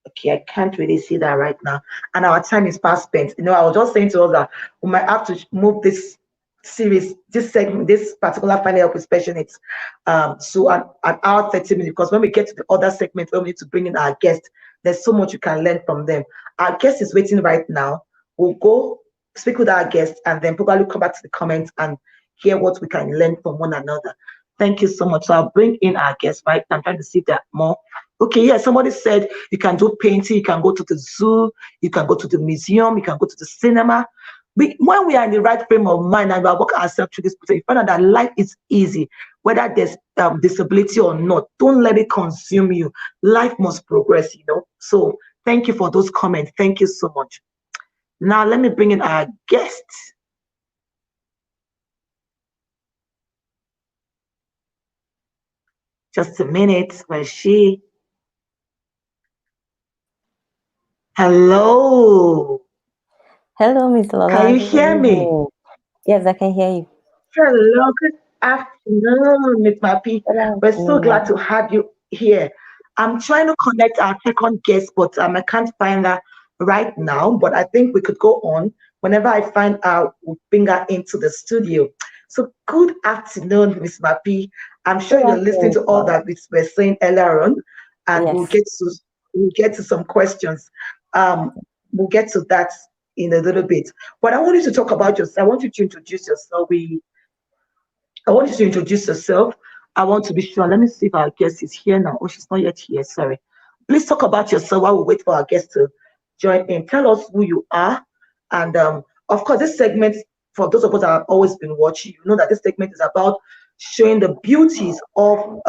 Okay, I can't really see that right now. And our time is fast spent. I was just saying to us that we might have to move this series, this segment, this particular final help with special needs to an hour 30 minutes, because when we get to the other segment where we need to bring in our guest, there's so much you can learn from them. Our guest is waiting right now. We'll go speak with our guest and then probably come back to the comments and hear what we can learn from one another. Thank you so much. So I'll bring in our guest right now. I'm trying to see that more. Okay, yeah, somebody said you can do painting, you can go to the zoo, you can go to the museum, you can go to the cinema. When we are in the right frame of mind and we are working ourselves through this process, you find out that life is easy, whether there's disability or not. Don't let it consume you. Life must progress. So thank you for those comments. Thank you so much. Now let me bring in our guest. Just a minute. Where's she? Hello. Hello, Miss Can Lola. you Good hear me? evening. Yes, I can hear you. Hello, good afternoon, Miss Mappy. Good We're so afternoon, glad to ma'am. have you here. I'm trying to connect our second guest, but I can't find her right now. But I think we could go on. Whenever I find her, we'll bring her into the studio. So, good afternoon, Miss Mappy. I'm sure Good you're afternoon, listening Miss to all Lola. that we were saying earlier on, and we'll Yes. get to some questions. We'll get to that in a little bit. But I want you to talk about yourself. I want you to introduce yourself. I want you to introduce yourself. I want to be sure. Let me see if our guest is here now. Oh, she's not yet here. Sorry. please talk about yourself while we wait for our guests to join in. Tell us who you are. And of course, this segment, for those of us that have always been watching, you know that this segment is about showing the beauties of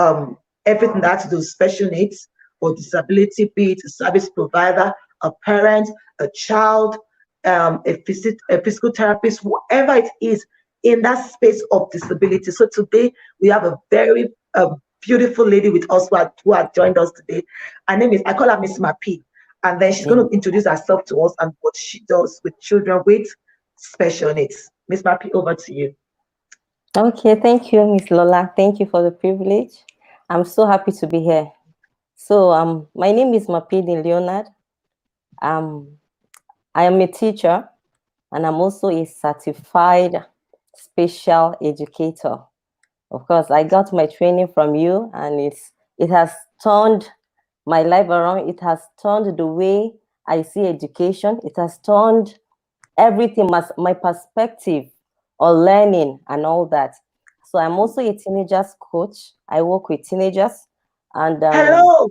everything that has to do with special needs or disability, be it a service provider, a parent, a child, a physical therapist, whatever it is in that space of disability. So today we have a very beautiful lady with us who had joined us today. Her name is, I call her Miss Mapi. And then she's Yeah. going to introduce herself to us and what she does with children with special needs. Miss Mapi, over to you. Okay, thank you, Miss Lola. Thank you for the privilege. I'm so happy to be here. So, my name is Mapidi Leonard. Um, I am a teacher, and I'm also a certified special educator. Of course, I got my training from you, and it has turned my life around. It has turned the way I see education. It has turned everything, my perspective on learning and all that. So I'm also a teenagers coach. I work with teenagers, and Hello.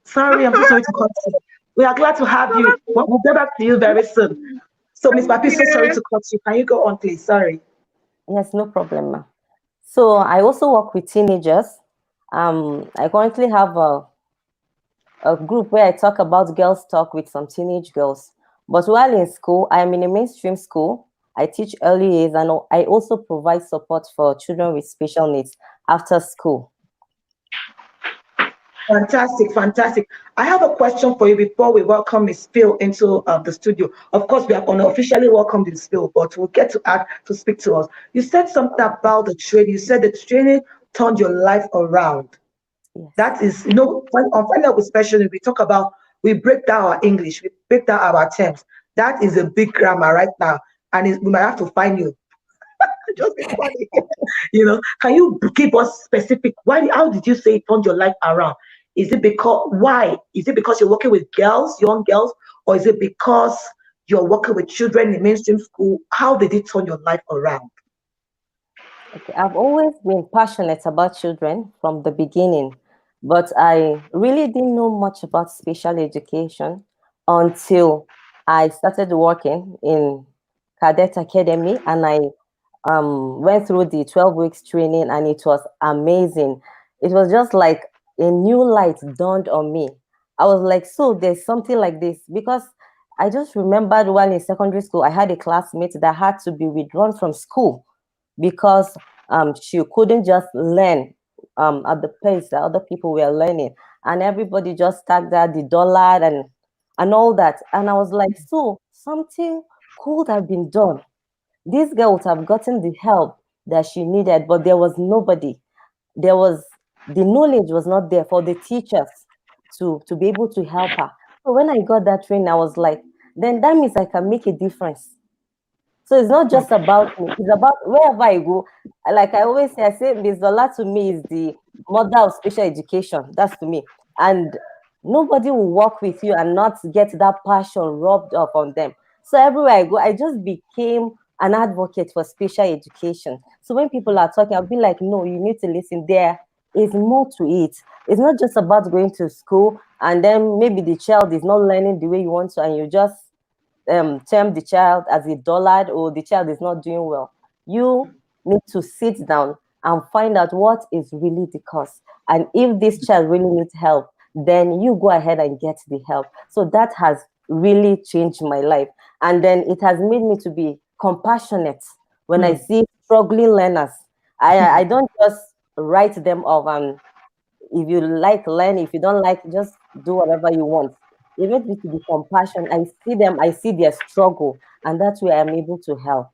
Sorry, I'm so sorry to cut you. We are glad to have you. We'll get back to you very soon. So, Miss Mapi, so sorry to cut you. Can you go on, please? Sorry. yes, no problem, ma. So I also work with teenagers. I currently have a group where I talk about girls talk with some teenage girls. But while in school, I am in a mainstream school. I teach early years, and I also provide support for children with special needs after school. Fantastic, fantastic. I have a question for you before we welcome Miss Phil into the studio. Of course, we have unofficially welcomed Miss Phil, but we'll get to add to speak to us. You said something about the training. You said the training turned your life around. Yes. That is, when on Find Out with Special Needs, we talk about, we break down our English, we break down our terms. That is a big grammar right now, and we might have to find you. Just be funny. Can you give us specific? Why? How did you say it turned your life around? Is it because why? Is it because you're working with girls, young girls, or is it because you're working with children in mainstream school? How did it turn your life around? Okay, I've always been passionate about children from the beginning, but I really didn't know much about special education until I started working in Cadet Academy, and I went through the 12 weeks training, and it was amazing. It was just like a new light dawned on me. I was like, so there's something like this, because I just remembered while in secondary school, I had a classmate that had to be withdrawn from school because she couldn't just learn at the pace that other people were learning, and everybody just tagged her the dollar and all that. And I was like, so something could have been done. This girl would have gotten the help that she needed, but there was nobody. There was the knowledge was not there for the teachers to be able to help her. So when I got that training, I was like, then that means I can make a difference. So it's not just about me, it's about wherever I go. Like I always say, I say Ms. Zola to me is the mother of special education. That's to me. And nobody will work with you and not get that passion rubbed off on them. So everywhere I go, I just became an advocate for special education. So when people are talking, I'll be like, no, you need to listen. There is more to it. It's not just about going to school and then maybe the child is not learning the way you want to, and you just term the child as a dullard or the child is not doing well. You need to sit down and find out what is really the cause. And if this child really needs help, then you go ahead and get the help. So that has really changed my life. And then it has made me to be compassionate when I Hmm. see struggling learners. I don't just write them off and if you like, learn. If you don't like, just do whatever you want. It makes me to be compassionate. I see them, I see their struggle, and that's where I'm able to help.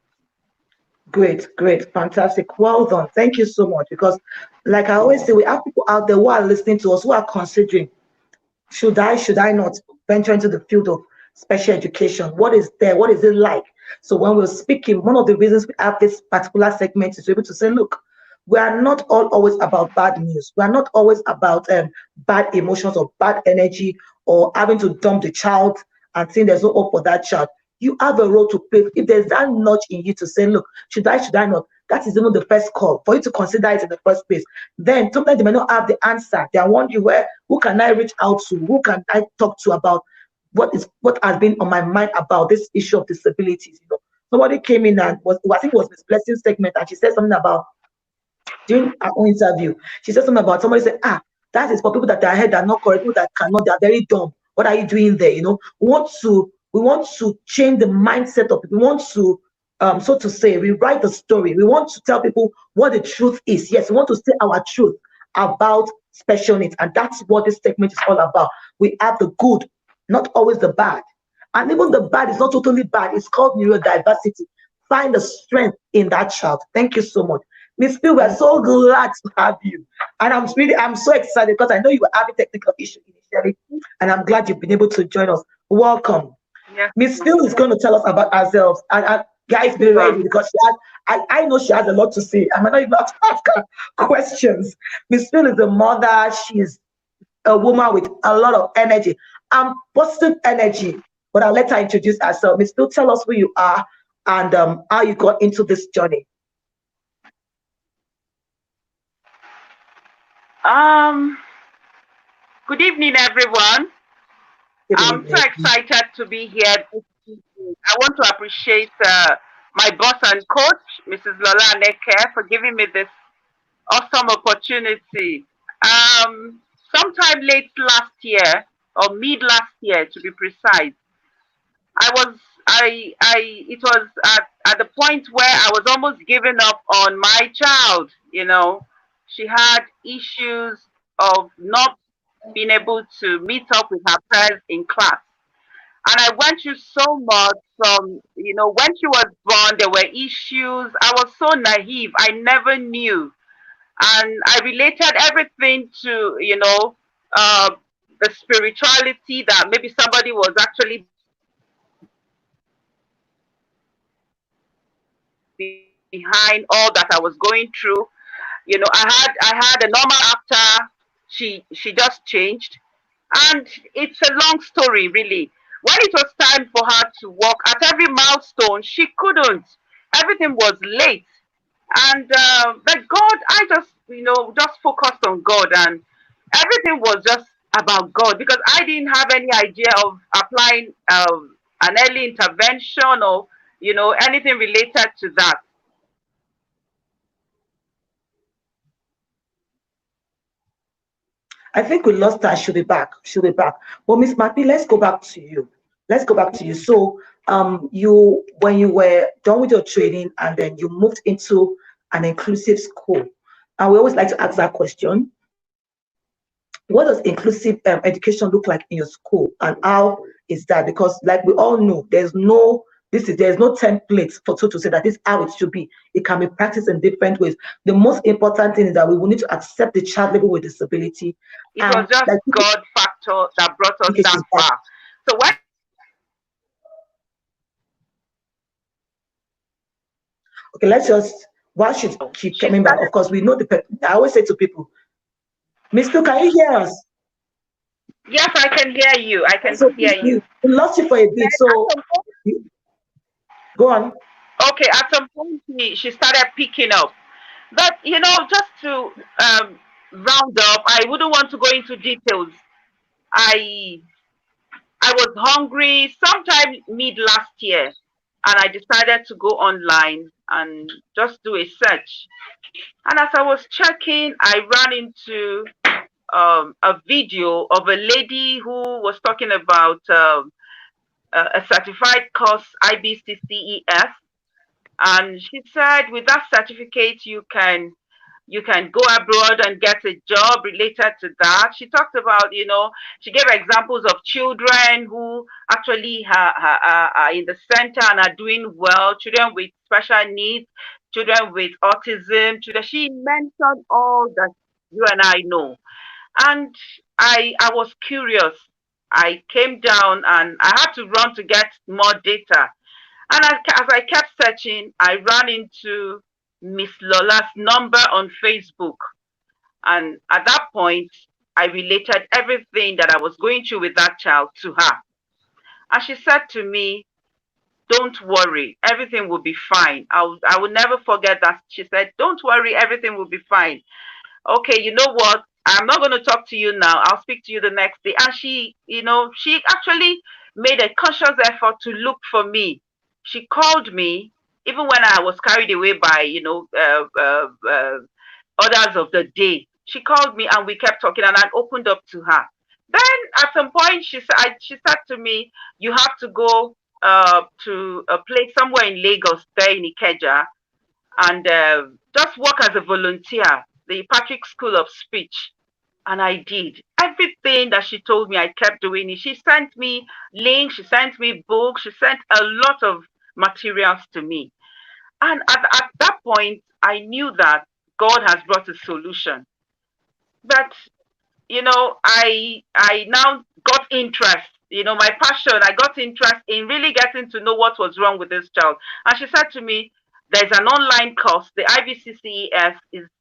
Great, great, fantastic. Well done. Thank you so much. Because, like I always say, we have people out there who are listening to us who are considering, should I not venture into the field of special education? What is there? What is it like? So when we're speaking, one of the reasons we have this particular segment is to be able to say, look, we are not all always about bad news. We are not always about bad emotions or bad energy or having to dump the child and saying there's no hope for that child. You have a role to play. If there's that nudge in you to say, look, should I not? That is even the first call for you to consider it in the first place. Then sometimes they may not have the answer. They are wondering where, who can I reach out to? Who can I talk to about what has been on my mind about this issue of disabilities? Somebody came in and I think it was Miss Blessing segment, and she said something about during our own interview. She said something about somebody said, that is for people that are ahead, that are not correct, people that cannot, they are very dumb. What are you doing there? We want to change the mindset of people. We want to so to say, rewrite the story. We want to tell people what the truth is. Yes, we want to say our truth about special needs, and that's what this segment is all about. We have the good, not always the bad. And even the bad is not totally bad. It's called neurodiversity. Find the strength in that child. Thank you so much. Miss Phil, we're so glad to have you. And I'm so excited because I know you were having technical issues initially, and I'm glad you've been able to join us. Welcome. Yes, Miss Phil is going to tell us about ourselves. And guys, be ready ma'am. because I know she has a lot to say. I might not even have to ask her questions. Miss Phil is a mother. She's a woman with a lot of energy and positive energy. But I'll let her introduce herself. Miss Phil, tell us who you are and how you got into this journey. Um, Good evening, everyone. Good I'm so evening. excited to be here this evening. I want to appreciate my boss and coach, Mrs. Lola Aneke, for giving me this awesome opportunity. Um, Sometime late last year, or mid last year to be precise, I was it was at the point where I was almost giving up on my child. She had issues of not being able to meet up with her peers in class. And I went through so much from, when she was born, there were issues. I was so naive. I never knew. And I related everything to, uh, the spirituality that maybe somebody was actually behind all that I was going through. I had a normal after she just changed, and it's a long story really. When it was time for her to walk at every milestone, she couldn't. Everything was late, and but God, I just focused on God, and everything was just about God because I didn't have any idea of applying an early intervention or anything related to that. I think we lost her. She'll be back. She'll be back. But Miss Mappy, let's go back to you. Let's go back to you. So, you when you were done with your training and then you moved into an inclusive school, and we always like to ask that question: what does inclusive education look like in your school, and how is that? Because, like we all know, there's no template for so to say that this is how it should be. It can be practiced in different ways. The most important thing is that we will need to accept the child living with disability, It was and just like God factor that brought us okay, that she's back. far. So when I was checking, I ran into Okay, let's just while she keep she coming back. Of started. course, we know I always say to people, Miss Phil, can you hear us? Yes, I can hear you. I can So hear you. we lost you for a bit. Then at So some point, go on. okay, at some point she started picking up. But just to round up, I wouldn't want to go into details. I I was hungry sometime mid last year, and I decided to go online and just do a search. And as I was checking, I ran into a video of a lady who was talking about a certified course IBCCES, and she said with that certificate you can go abroad and get a job related to that. She talked about, she gave examples of children who actually are in the center and are doing well, children with special needs, children with autism, children. She mentioned all that you and I know. And I was curious. I came down and I had to run to get more data. And as I kept searching, I ran into Miss Lola's number on Facebook. And at that point, I related everything that I was going through with that child to her. And she said to me, don't worry, everything will be fine. I will never forget that. She said, don't worry, everything will be fine. Okay, you know what? I'm not going to talk to you now. I'll speak to you the next day. And she actually made a conscious effort to look for me. She called me even when I was carried away by, others of the day. She called me and we kept talking and I opened up to her. Then at some point she said to me, you have to go to a place somewhere in Lagos, there in Ikeja, and just work as a volunteer, the Patrick School of Speech. And I did. Everything that she told me, I kept doing it. She sent me links, she sent me books, she sent a lot of materials to me. And at that point, I knew that God has brought a solution. But I now got interest, my passion. I got interest in really getting to know what was wrong with this child. And she said to me, there's an online course. The IBCCES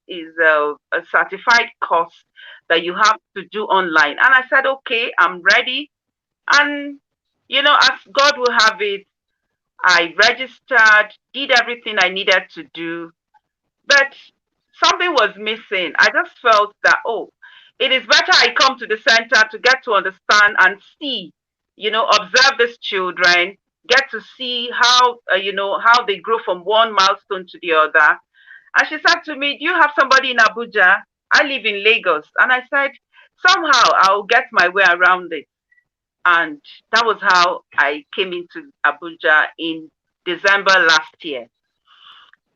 is a certified course that you have to do online. And I said, okay, I'm ready. And as God will have it, I registered, did everything I needed to do, but something was missing. I just felt that, oh, it is better I come to the center to get to understand and see, observe these children, get to see how, how they grow from one milestone to the other. And she said to me, do you have somebody in Abuja? I live in Lagos. And I said, somehow I'll get my way around it. And that was how I came into Abuja in December last year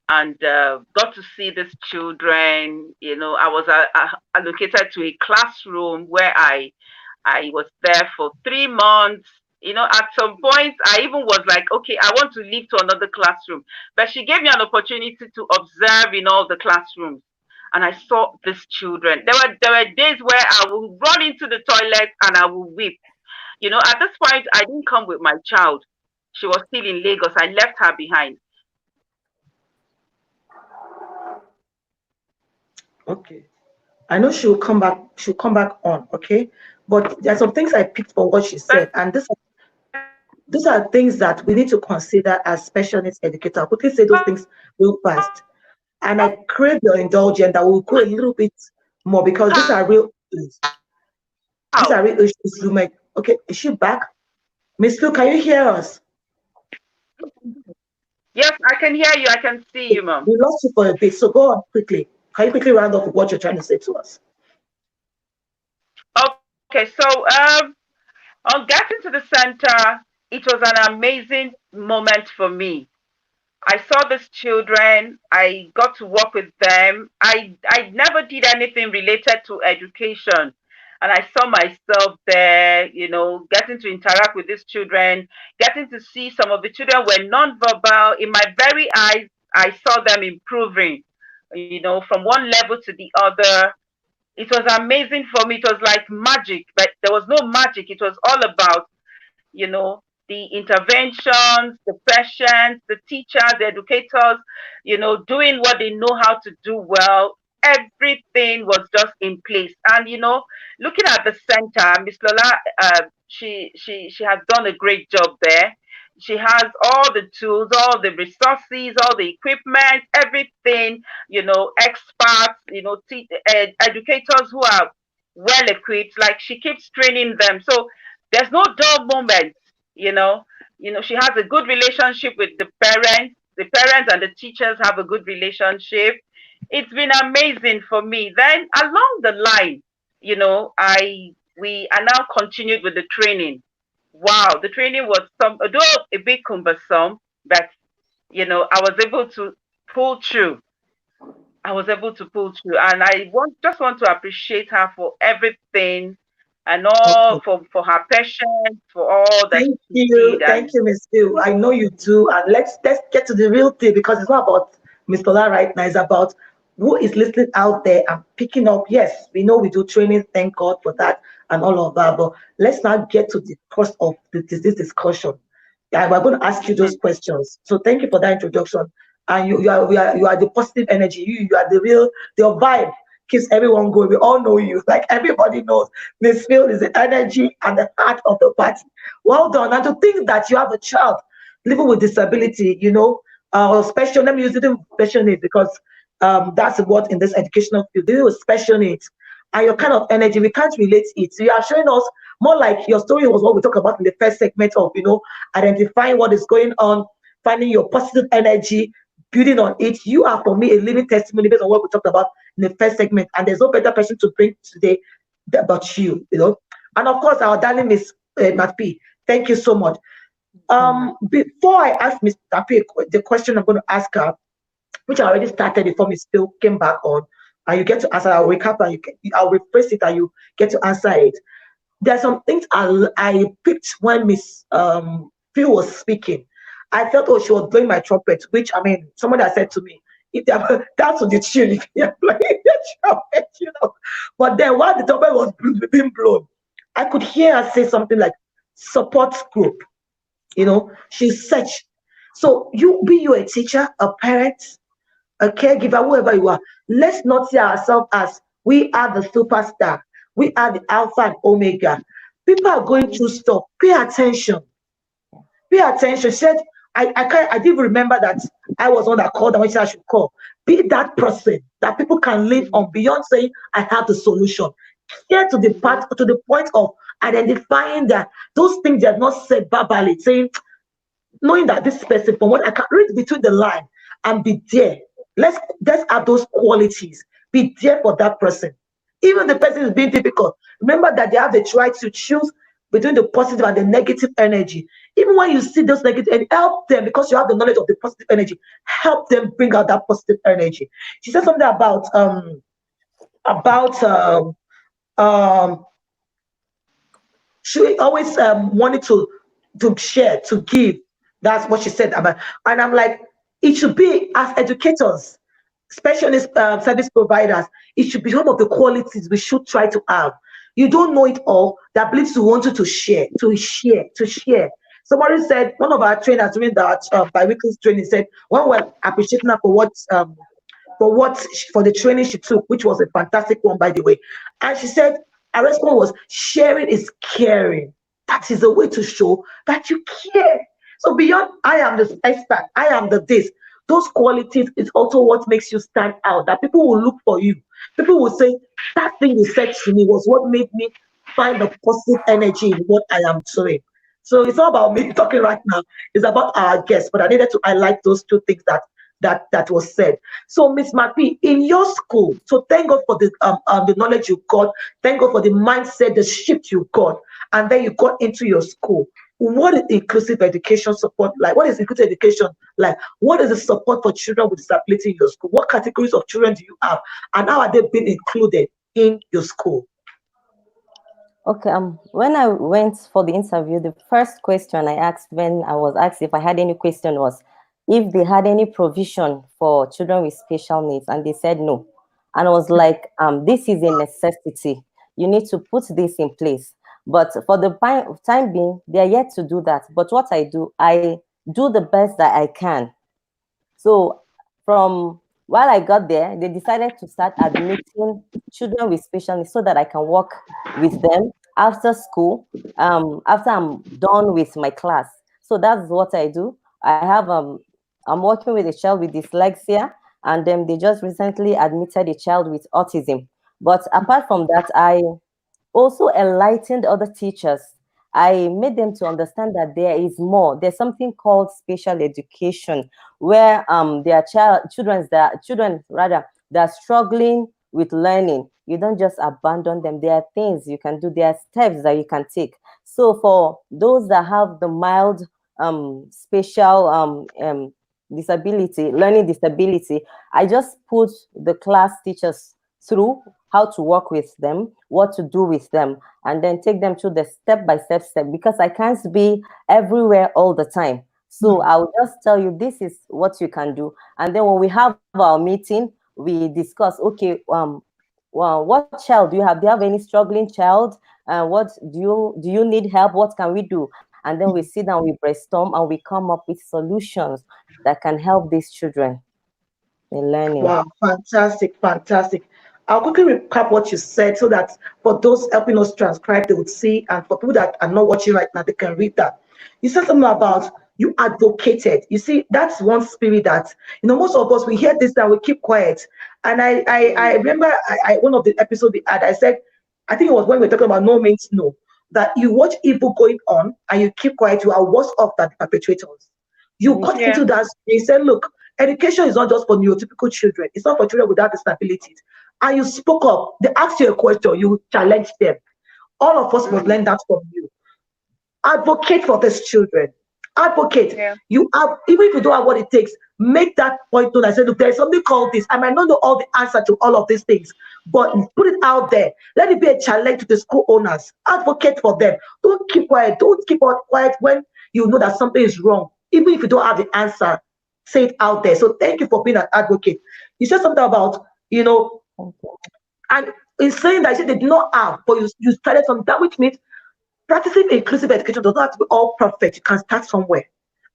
and got to see these children. I was allocated to a classroom where I was there for 3 months. At some point, I even was like, okay, I want to leave to another classroom. But she gave me an opportunity to observe in all the classrooms. And I saw these children. There were days where I would run into the toilet and I would weep. At this point, I didn't come with my child. She was still in Lagos. I left her behind. Okay. I know she'll come back. She'll come back on. Okay. But there are some things I picked for what she said, and these are things that we need to consider as special needs educator. I'll quickly say those things real fast. And I crave your indulgence that we'll go a little bit more because these are real issues. These are real issues. You might, okay, is she back? Miss Phil, can you hear us? Yes, I can hear you. I can see you, Mom. We lost you for a bit, so go on quickly. Can you quickly round off what you're trying to say to us? Okay, so on getting to the center, it was an amazing moment for me. I saw these children. I got to work with them. I never did anything related to education. And I saw myself there, getting to interact with these children, getting to see some of the children were nonverbal. In my very eyes, I saw them improving, from one level to the other. It was amazing for me. It was like magic, but there was no magic. It was all about, the interventions, the patients, the teachers, the educators, doing what they know how to do well. Everything was just in place. And, looking at the center, Miss Lola, she has done a great job there. She has all the tools, all the resources, all the equipment, everything, experts, educators who are well equipped. Like she keeps training them. So there's no dull moment, you know. She has a good relationship with the parents. The parents and the teachers have a good relationship. It's been amazing for me. Then along the line, we are now continued with the training. Wow, the training was although a bit cumbersome, but I was able to pull through. I was able to pull through, and just want to appreciate her for everything and all Okay. for her patience, for all that she did. Thank And you, Miss Phil. I know you do, and let's get to the real thing because it's not about Miss Tola right now. It's about who is listening out there and picking up. Yes, we know we do training. Thank God for that and all of that. But let's now get to the course of this discussion. Yeah, we're going to ask you those mhm, questions. So thank you for that introduction. And you are the positive energy. You are the real your vibe keeps everyone going. We all know you. Like everybody knows Miss Phil is the energy and the heart of the party. Well done. And to think that you have a child, living with disability, or special, let me use it in special needs, because that's what in this educational field, living with special needs, and your kind of energy, we can't relate it. So you are showing us more like your story was what we talked about in the first segment of, identifying what is going on, finding your positive energy, building on it. You are, for me, a living testimony based on what we talked about in the first segment. And there's no better person to bring today about you. And of course, our darling Miss Matt P. Thank you so much. Before I ask Miss P the question I'm going to ask her, which I already started before Miss Phil came back on, and you get to answer. I'll recap and I'll rephrase it, and you get to answer it. There are some things I picked when Miss Phil was speaking. I felt, oh, she was blowing my trumpet, which, I mean, somebody has said to me, if that's what the tune, if you're playing the trumpet. But then while the trumpet was being blown, I could hear her say something like support group. She said, so you a teacher, a parent, a caregiver, whoever you are, let's not see ourselves as we are the superstar. We are the alpha and omega. People are going through stuff. Pay attention. Pay attention. She said, I didn't remember that I was on that call that when she said I should call. Be that person that people can lean on beyond saying I have the solution. Get to the part to the point of identifying that those things they are not said verbally, saying, knowing that this person, from what I can read between the line and be there. Let's have those qualities. Be there for that person. Even the person is being difficult. Remember that they have the right to choose between the positive and the negative energy. Even when you see those negative, and help them, because you have the knowledge of the positive energy. Help them bring out that positive energy. She said something about she always wanted to share, to give. That's what she said about. And I'm like, it should be, as educators, specialist service providers, it should be one of the qualities we should try to have. You don't know it all. The ability to want you to share, to share. Somebody said, one of our trainers during that bi-weekly training said, when we're appreciating her for the training she took, which was a fantastic one, by the way. And she said her response was, sharing is caring. That is a way to show that you care. So beyond I am the expert, I am the this, those qualities is also what makes you stand out. That people will look for you. People will say, that thing you said to me was what made me find the positive energy in what I am doing. So it's not about me talking right now. It's about our guests. But I needed to highlight those two things that was said. So, Miss Mapi, in your school, so thank God for the knowledge you got. Thank God for the mindset, the shift you got, and then you got into your school. What is inclusive education support like? What is inclusive education like? What is the support for children with disability in your school? What categories of children do you have, and how are they being included in your school? Okay, when I went for the interview, the first question I asked when I was asked if I had any question was if they had any provision for children with special needs, and they said no. And I was like, this is a necessity. You need to put this in place. But for the time being, they are yet to do that. But what I do the best that I can. So from while I got there, they decided to start admitting children with special needs so that I can work with them after school, after I'm done with my class. So that's what I do. I'm working with a child with dyslexia, and then they just recently admitted a child with autism. But apart from that, I also enlightened other teachers. I made them to understand that there is more. There's something called special education, where there are children rather that are struggling with learning. You don't just abandon them. There are things you can do. There are steps that you can take. So for those that have the mild special disability, learning disability, I just put the class teachers through how to work with them, what to do with them, and then take them through the step-by-step step, because I can't be everywhere all the time. So I'll just tell you, this is what you can do. And then when we have our meeting, we discuss, okay, well, what child do you have? Do you have any struggling child? What do you need help? What can we do? And then we sit down, we brainstorm, and we come up with solutions that can help these children in learning. Wow, fantastic, fantastic. I'll quickly recap what you said so that for those helping us transcribe, they would see, and for people that are not watching right now, they can read that. You said something about You advocated. You see, that's one spirit that, most of us, we hear this and we keep quiet. And I Mm. remember one of the episodes we had, I said, I think it was when we were talking about no means no, that you watch evil going on and you keep quiet, you are worse off than the perpetrators. You Very got true. Yeah. into that. You said, look, education is not just for neurotypical children. It's not for children without disabilities. And you spoke up. They asked you a question. You challenged them. All of us must Mm. learn that from you. Advocate for these children. Advocate. Yeah. You have, even if you don't have what it takes, make that point known. I said, look, there is something called this. I might not know all the answer to all of these things, but put it out there. Let it be a challenge to the school owners. Advocate for them. Don't keep quiet. Don't keep quiet when you know that something is wrong. Even if you don't have the answer, say it out there. So thank you for being an advocate. You said something about, Thank you. and in saying that, you said they did not have, but you started from that, which means practicing inclusive education does not have to be all perfect. You can start somewhere.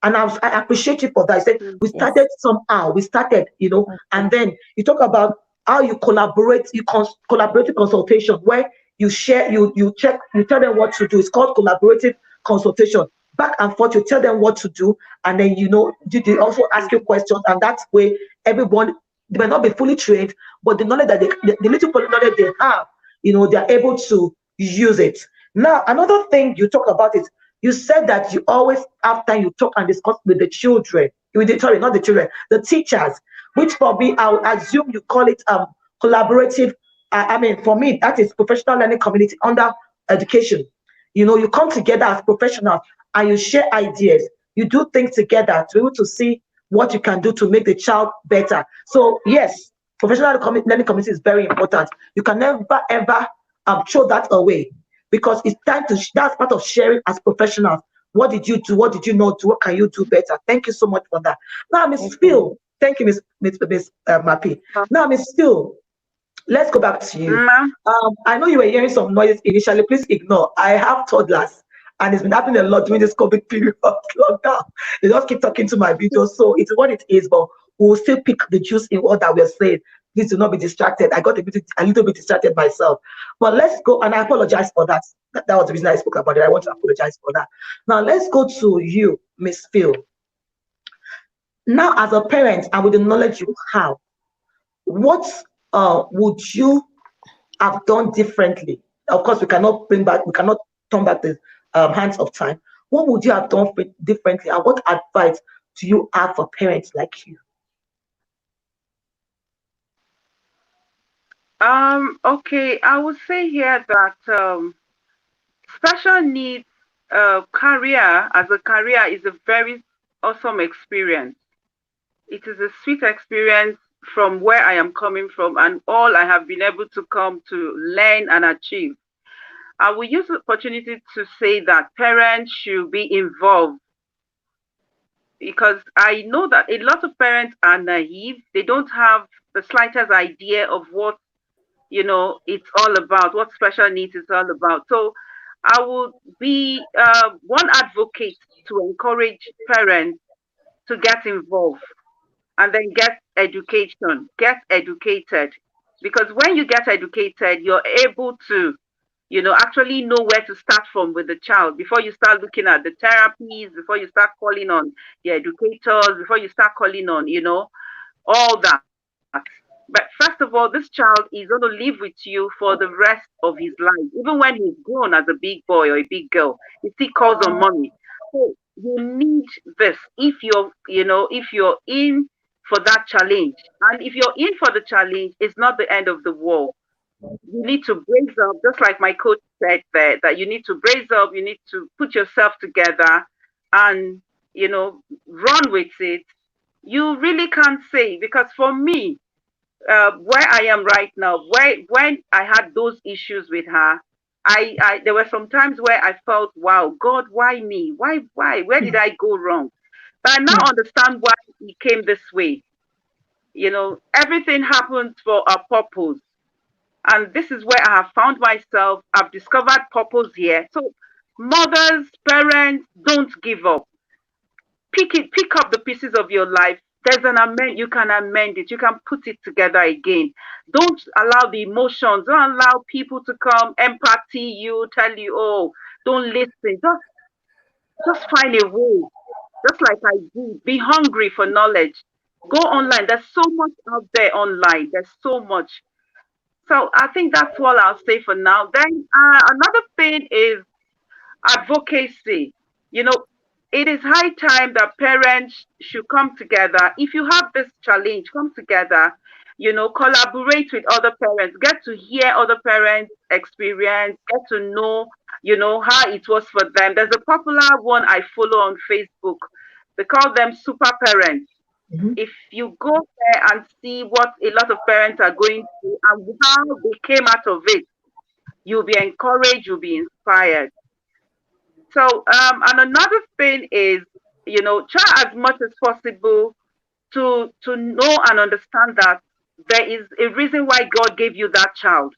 And I appreciate you for that. I said Mm. we Yes. started somehow. We started, Thank and you. then you talk about how you collaborate, collaborative consultation where you share, you check, you tell them what to do. It's called collaborative consultation. Back and forth, you tell them what to do, and then they also ask you questions, and that way everyone, they might not be fully trained, but the knowledge that the little knowledge they have, they're able to use it. Now, another thing you talk about is you said that you always, after you talk and discuss with the children, sorry, not the children, the teachers, which for me, I would assume you call it collaborative. I mean, for me, that is professional learning community under education. You come together as professionals and you share ideas. You do things together to be able to see what you can do to make the child better. So yes, professional learning community is very important. You can never ever throw that away because it's time to. That's part of sharing as professionals. What did you do? What did you not do? What can you do better? Thank you so much for that. Now, Miss Okay. Phil, thank you, Miss Mappy. Uh, Now, Miss Phil, let's go back to you. Ma. I know you were hearing some noise initially. Please ignore. I have toddlers, and it's been happening a lot during this COVID period lockdown. They just keep talking to my videos, so it's what it is. But we'll still pick the juice in what that we're saying. Please do not be distracted. I got a little bit distracted myself. But let's go, and I apologize for that. That was the reason I spoke about it. I want to apologize for that. Now let's go to you, Miss Phil. Now, as a parent, and with the knowledge you have, what would you have done differently? Of course, we cannot turn back the hands of time. What would you have done differently, and what advice do you have for parents like you? Okay, I would say here that special needs career as a career is a very awesome experience. It is a sweet experience from where I am coming from and all I have been able to come to learn and achieve. I will use the opportunity to say that parents should be involved because I know that a lot of parents are naive. They don't have the slightest idea of what it's all about, what special needs is all about. So I would be one advocate to encourage parents to get involved and then get education, get educated. Because when you get educated, you're able to, actually know where to start from with the child before you start looking at the therapies, before you start calling on the educators, before you start calling on, all that. But first of all, this child is going to live with you for the rest of his life. Even when he's grown as a big boy or a big girl, he still calls on mommy. So you need this if you're in for that challenge. And if you're in for the challenge, it's not the end of the war. You need to brace up, just like my coach said there, that you need to brace up, you need to put yourself together and, run with it. You really can't say, because for me, where I am right now, when I had those issues with her, I there were some times where I felt, wow, God, why me? Why? Where did I go wrong? But I now understand why it came this way. Everything happens for a purpose. And this is where I have found myself. I've discovered purpose here. So mothers, parents, don't give up. Pick up the pieces of your life. There's an amend, you can amend it, you can put it together again. Don't allow the emotions, don't allow people to come empathy you, tell you, oh, don't listen. Just find a way. just like I do. Be hungry for knowledge. Go online. There's so much out there online. There's so much. So I think that's all I'll say for now. Then another thing is advocacy. You know, it is high time that parents should come together. If you have this challenge, come together, collaborate with other parents, get to hear other parents' experience, get to know, how it was for them. There's a popular one I follow on Facebook. They call them super parents. Mhm. If you go there and see what a lot of parents are going through and how they came out of it, you'll be encouraged, you'll be inspired. So, and another thing is, try as much as possible to know and understand that there is a reason why God gave you that child.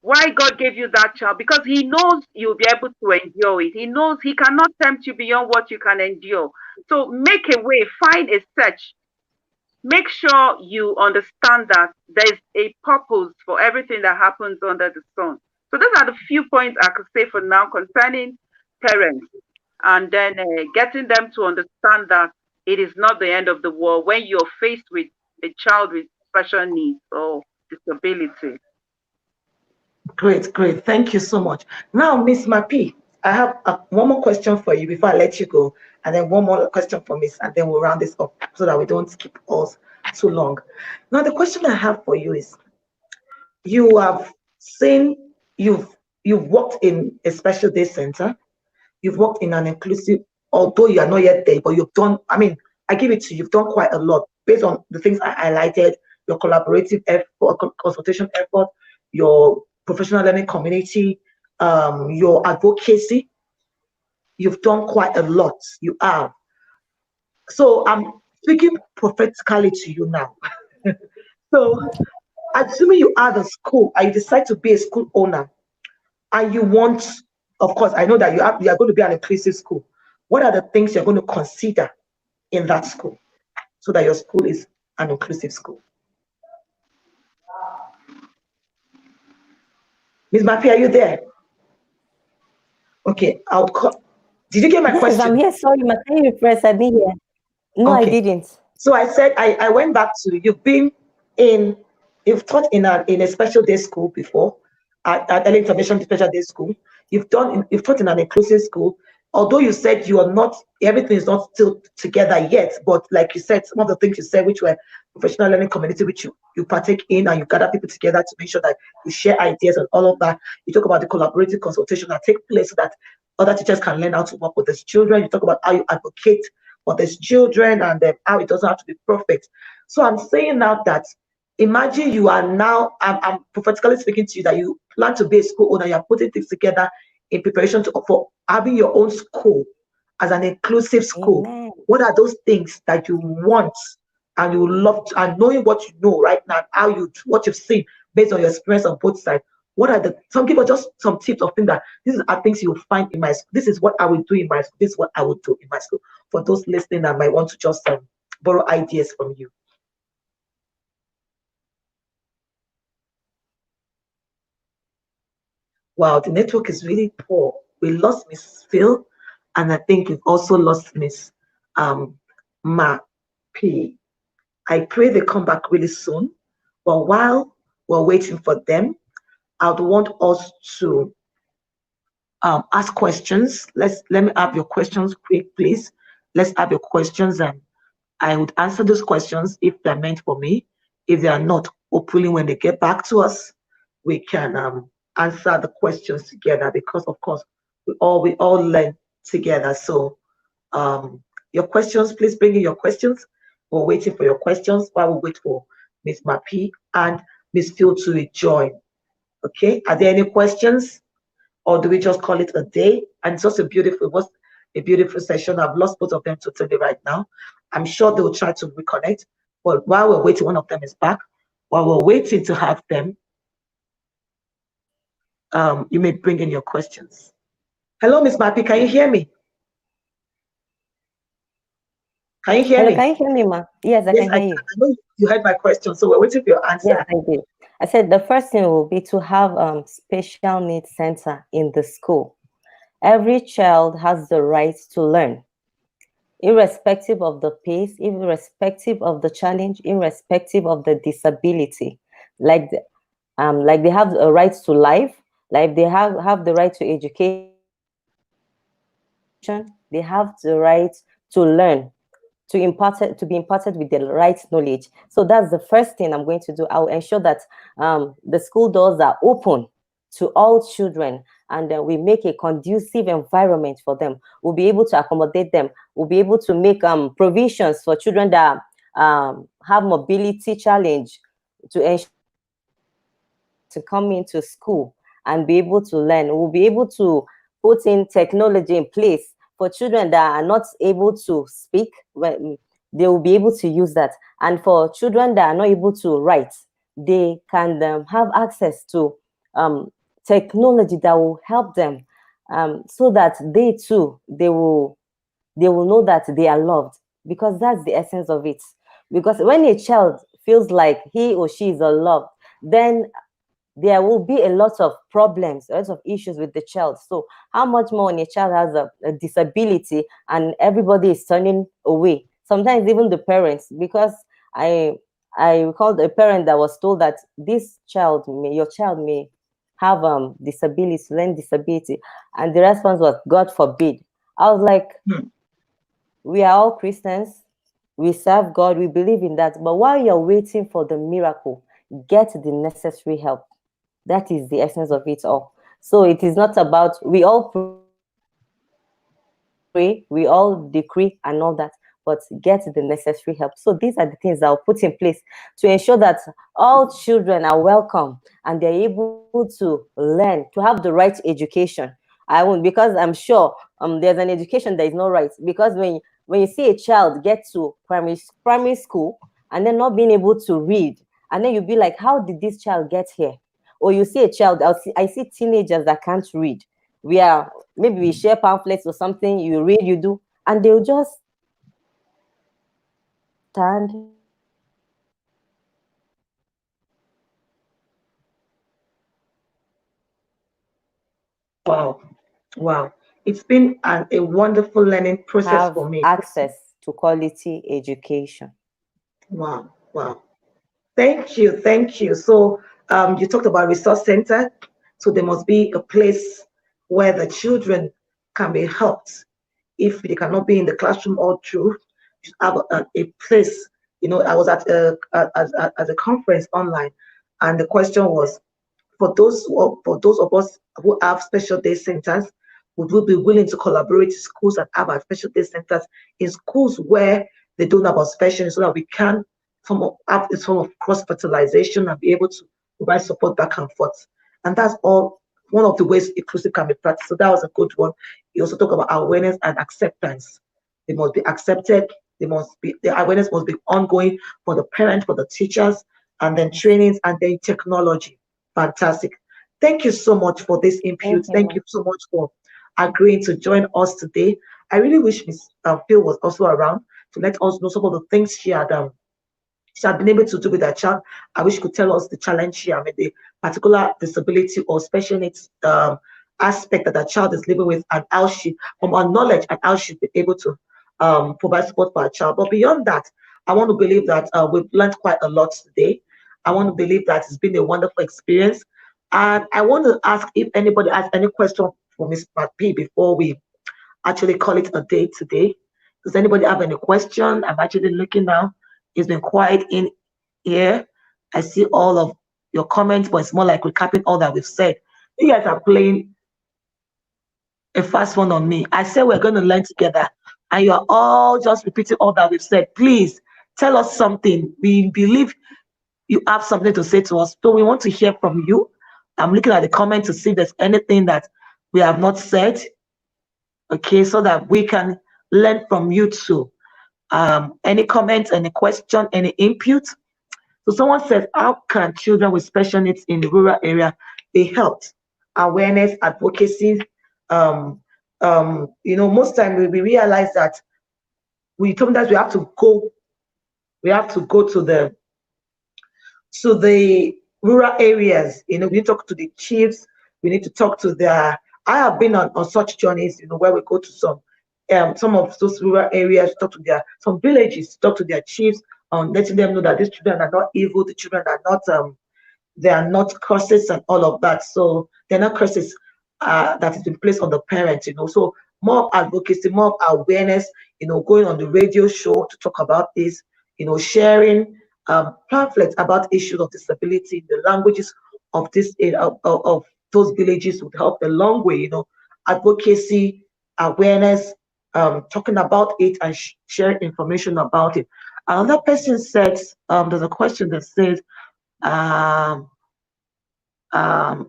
Why God gave you that child? Because He knows you'll be able to endure it. He knows He cannot tempt you beyond what you can endure. So make a way, find a search, make sure you understand that there's a purpose for everything that happens under the sun. So those are the few points I could say for now concerning parents, and then getting them to understand that it is not the end of the world when you're faced with a child with special needs or disability. Great, great. Thank you so much. Now, Miss Mapi, I have one more question for you before I let you go, and then one more question for Miss, and then we'll round this up so that we don't keep us too long. Now, the question I have for you is: you have seen, you've worked in a special day center, you've worked in an inclusive, although you are not yet there, but you've done, I mean, I give it to you, you've done quite a lot based on the things I highlighted, your collaborative effort, consultation effort, your professional learning community, your advocacy. You've done quite a lot. You have. So I'm speaking prophetically to you now. So assuming you are the school and you decide to be a school owner and you want, of course, I know that you are going to be an inclusive school. What are the things you're going to consider in that school so that your school is an inclusive school? Ms. Mapi, are you there? Okay, I'll call. Did you get my Yes, I'm question? here. Sorry, ma, can you refresh? I didn't hear. No, I Okay. didn't. So I said I went back to in you've taught in a special day school before, at early intervention special day school. You've taught in an inclusive school. Although you said you are not, everything is not still together yet, but like you said, some of the things you said, which were professional learning community, which you partake in and you gather people together to make sure that you share ideas and all of that. You talk about the collaborative consultation that take place so that other teachers can learn how to work with these children. You talk about how you advocate for these children and how it doesn't have to be perfect. So I'm saying now that imagine you are now, I'm prophetically speaking to you that you plan to be a school owner, you're putting things together in preparation for having your own school as an inclusive school. Amen. What are those things that you want and you love to, and knowing what you know right now, what you've seen based on your experience on both sides? What are the some people just some tips of things that these are things you will find in my school. This is what I will do in my school. This is what I would do in my school. For those listening that might want to just borrow ideas from you. Wow, the network is really poor. We lost Miss Phil, and I think we've also lost Miss um, Ma P. I pray they come back really soon. But while we're waiting for them, I'd want us to ask questions. Let me have your questions quick, please. Let's have your questions, and I would answer those questions if they're meant for me. If they are not, hopefully when they get back to us, we can answer the questions together because of course we all learn together. So um, your questions, please bring in your questions. We're waiting for your questions while we wait for Miss Mapi and Miss Phil to rejoin. Okay, are there any questions? Or do we just call it a day? And it's just it was a beautiful session. I've lost both of them totally right now. I'm sure they will try to reconnect. But while we're waiting, one of them is back. While we're waiting to have them, you may bring in your questions. Hello, Miss Mappy, can you hear me? Can you hear Hello, me? can you hear me, ma? Yes, I Yes, can I hear can. you. I know you heard my question, so we're waiting for your Yes, answer. I did. I said the first thing will be to have special needs center in the school. Every child has the right to learn. irrespective of the pace, irrespective of the challenge, irrespective of the disability. Like like they have a right to life, like they have the right to education, they have the right to learn, to be imparted with the right knowledge. So that's the first thing I'm going to do. I'll ensure that the school doors are open to all children, and we make a conducive environment for them. We'll be able to accommodate them. We'll be able to make provisions for children that have mobility challenge, to ensure that they can come into school and be able to learn. We'll be able to put in technology in place for children that are not able to speak. They will be able to use that. And for children that are not able to write, they can have access to um, technology that will help them, so that they will know that they are loved, because that's the essence of it. Because when a child feels like he or she is unloved, then there will be a lot of problems, a lot of issues with the child. So how much more when a child has a disability and everybody is turning away? Sometimes even the parents, because I I recalled a parent that was told that your child may have disability, learn disability, and the response was, God forbid. I was like, Hmm. we are all Christians. We serve God. We believe in that. But while you're waiting for the miracle, get the necessary help. That is the essence of it all. So it is not about, we all pray, we all decree and all that, but get the necessary help. So these are the things that I'll put in place to ensure that all children are welcome and they're able to learn, to have the right education. I won't, because I'm sure there's an education that is not right. Because when you see a child get to primary school and then not being able to read, and then you'll be like, how did this child get here? Or you see a child, I see teenagers that can't read. Maybe we share pamphlets or something, you read, you do, and they'll just stand, they'll just stand, they'll just stand, Wow. Wow. It's been a wonderful learning process have for me. access to quality education. Wow. Wow. Thank you. Thank you. So, you talked about resource center. So there must be a place where the children can be helped if they cannot be in the classroom all through. You should have a place. I was at a conference online, and the question was, for those of us who have special day centers, would we be willing to collaborate with schools that have our special day centers in schools where they don't have our special, so that we can have this form of cross fertilization and be able to provide support back and forth. And that's all one of the ways inclusive can be practiced. So that was a good one. You also talk about awareness and acceptance. They must be accepted. The awareness must be ongoing for the parents, for the teachers, and then trainings and then technology. Fantastic. Thank you so much for this input. Thank you, Thank you ma'am. so much for agreeing to join us today. I really wish Miss Phil was also around to let us know some of the things she had been able to do with her child. I wish she could tell us the challenge she had, the particular disability or special needs aspect that her child is living with, and how she, from her knowledge, and how she's been able to provide support for her child. But beyond that, I want to believe that we've learned quite a lot today. I want to believe that it's been a wonderful experience. And I want to ask if anybody has any question for Ms. P before we actually call it a day today. Does anybody have any question? I'm actually looking now. It's been quiet in here. I see all of your comments, but it's more like recapping all that we've said. You guys are playing a fast one on me. I said we're going to learn together, and you are all just repeating all that we've said. Please tell us something. We believe you have something to say to us, so we want to hear from you. I'm looking at the comment to see if there's anything that we have not said, okay, so that we can learn from you too. Any comments, any question, any input? So someone says, how can children with special needs in the rural area be helped? Awareness, advocacy. Um, most time we realize that sometimes we have to go to the rural areas. We need to talk to the chiefs. We need to talk to their. I have been on such journeys, where we go to some some of those rural areas, talk to their some villages, talk to their chiefs, on letting them know that these children are not evil, the children are not they are not curses and all of that. So they're not curses that has been placed on the parents, So more advocacy, more awareness, going on the radio show to talk about this, sharing pamphlets about issues of disability in the languages of this of those villages would help a long way, advocacy, awareness, talking about it and sharing information about it. Another person said, there's a question that says, um,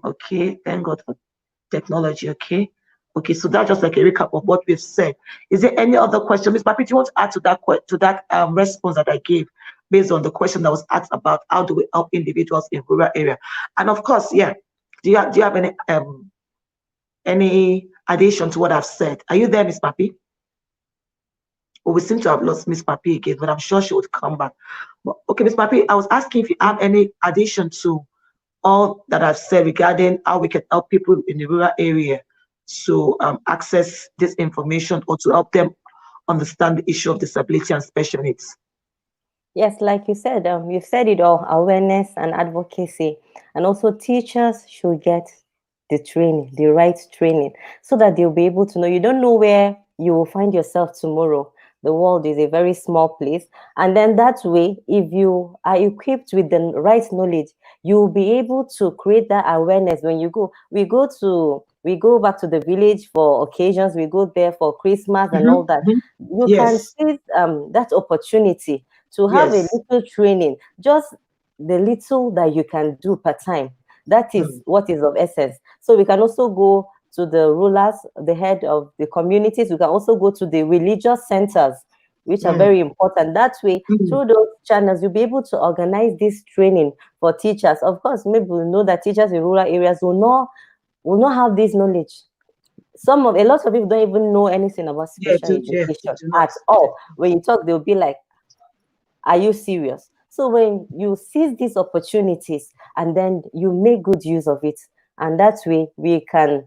okay, thank God for technology. Okay. Okay, so that's just like a recap of what we've said. Is there any other question? Ms. Papi, do you want to add to that response that I gave based on the question that was asked about how do we help individuals in rural area? And of course, yeah, do you have any addition to what I've said? Are you there, Ms. Papi? Well, we seem to have lost Miss Papi again, but I'm sure she would come back. But, okay, Miss Papi, I was asking if you have any addition to all that I've said regarding how we can help people in the rural area to access this information or to help them understand the issue of disability and special needs. Yes, like you've said it all, awareness and advocacy. And also teachers should get the training, the right training, so that they'll be able to know. You don't know where you will find yourself tomorrow. The world is a very small place. And then that way, if you are equipped with the right knowledge, you'll be able to create that awareness when you go. We go back to the village for occasions, we go there for Christmas and all that. You can Yes, seize that opportunity to have a yes. little training, just the little that you can do per time. That is Mm, what is of essence. So we can also go to the rulers, the head of the communities. We can also go to the religious centers, which are mm, very important. That way, mm. through those channels, you'll be able to organize this training for teachers. Of course, maybe we know that teachers in rural areas will not have this knowledge. A lot of people don't even know anything about Yeah, special yeah, they education do not. at all. When you talk, they'll be like, are you serious? So when you seize these opportunities and then you make good use of it, and that way we can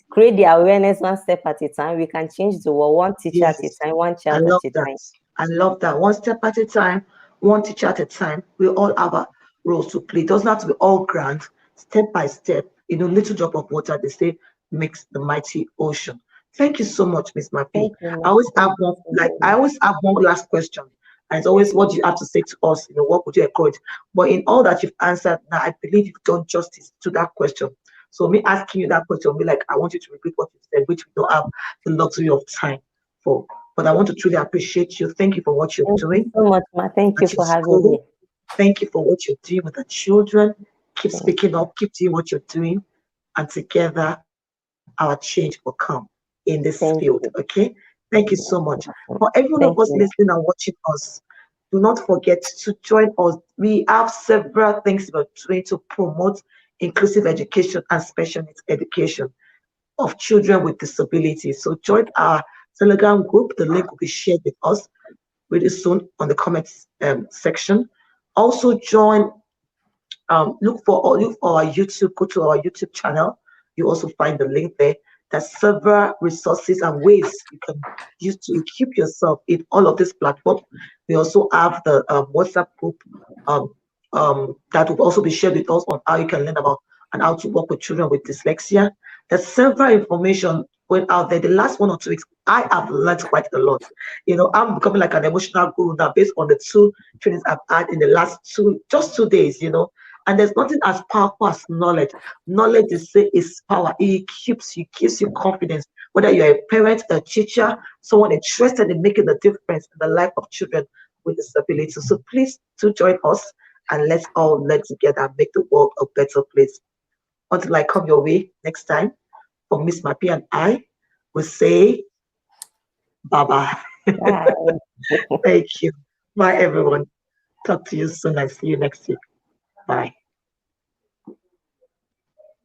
create the awareness one step at a time. We can change the world one teacher at a Yes, time, one I child at love a that. time. I love that. One step at a time, one teacher at a time. We all have our roles to play. It doesn't have to be all grand, step by step. Little drop of water, they say, makes the mighty ocean. Thank you so much, Miss Mappy. Thank you, I ma. always have Thank you one, so like very I much. always have one last question. And it's always what do you have to say to us? What would you encourage? But in all that you've answered now, I believe you've done justice to that question. So me asking you that question will be like, I want you to repeat what you said, which we don't have the luxury of time for. But I want to truly appreciate you. Thank you for what you're Thank you doing so much, ma. Thank you at your for having me. school. Thank you for what you're doing with the children. Keep Thank speaking up, keep doing what you're doing, and together our change will come in this field. thank Okay? you. Thank you so much. For every one of us Thank listening you. and watching us, do not forget to join us. We have several things we're doing to promote inclusive education and special needs education of children with disabilities. So join our Telegram group. The link will be shared with us really soon on the comments section. Also join look for our YouTube, go to our YouTube channel. You also find the link there. There's several resources and ways you can use to equip yourself in all of this platform. We also have the WhatsApp group um, that will also be shared with us on how you can learn about and how to work with children with dyslexia. There's several information going out there. The last 1 or 2 weeks, I have learned quite a lot. I'm becoming like an emotional guru now based on the two trainings I've had in the last just 2 days. And there's nothing as powerful as knowledge. Knowledge is power. It keeps you, gives you confidence. Whether you're a parent, a teacher, someone interested in making a difference in the life of children with disabilities. So please do join us and let's all learn together and make the world a better place. Until I come your way next time, from Miss Mappy and I will say bye bye. Bye. Thank you. Bye everyone. Talk to you soon and see you next week. Bye.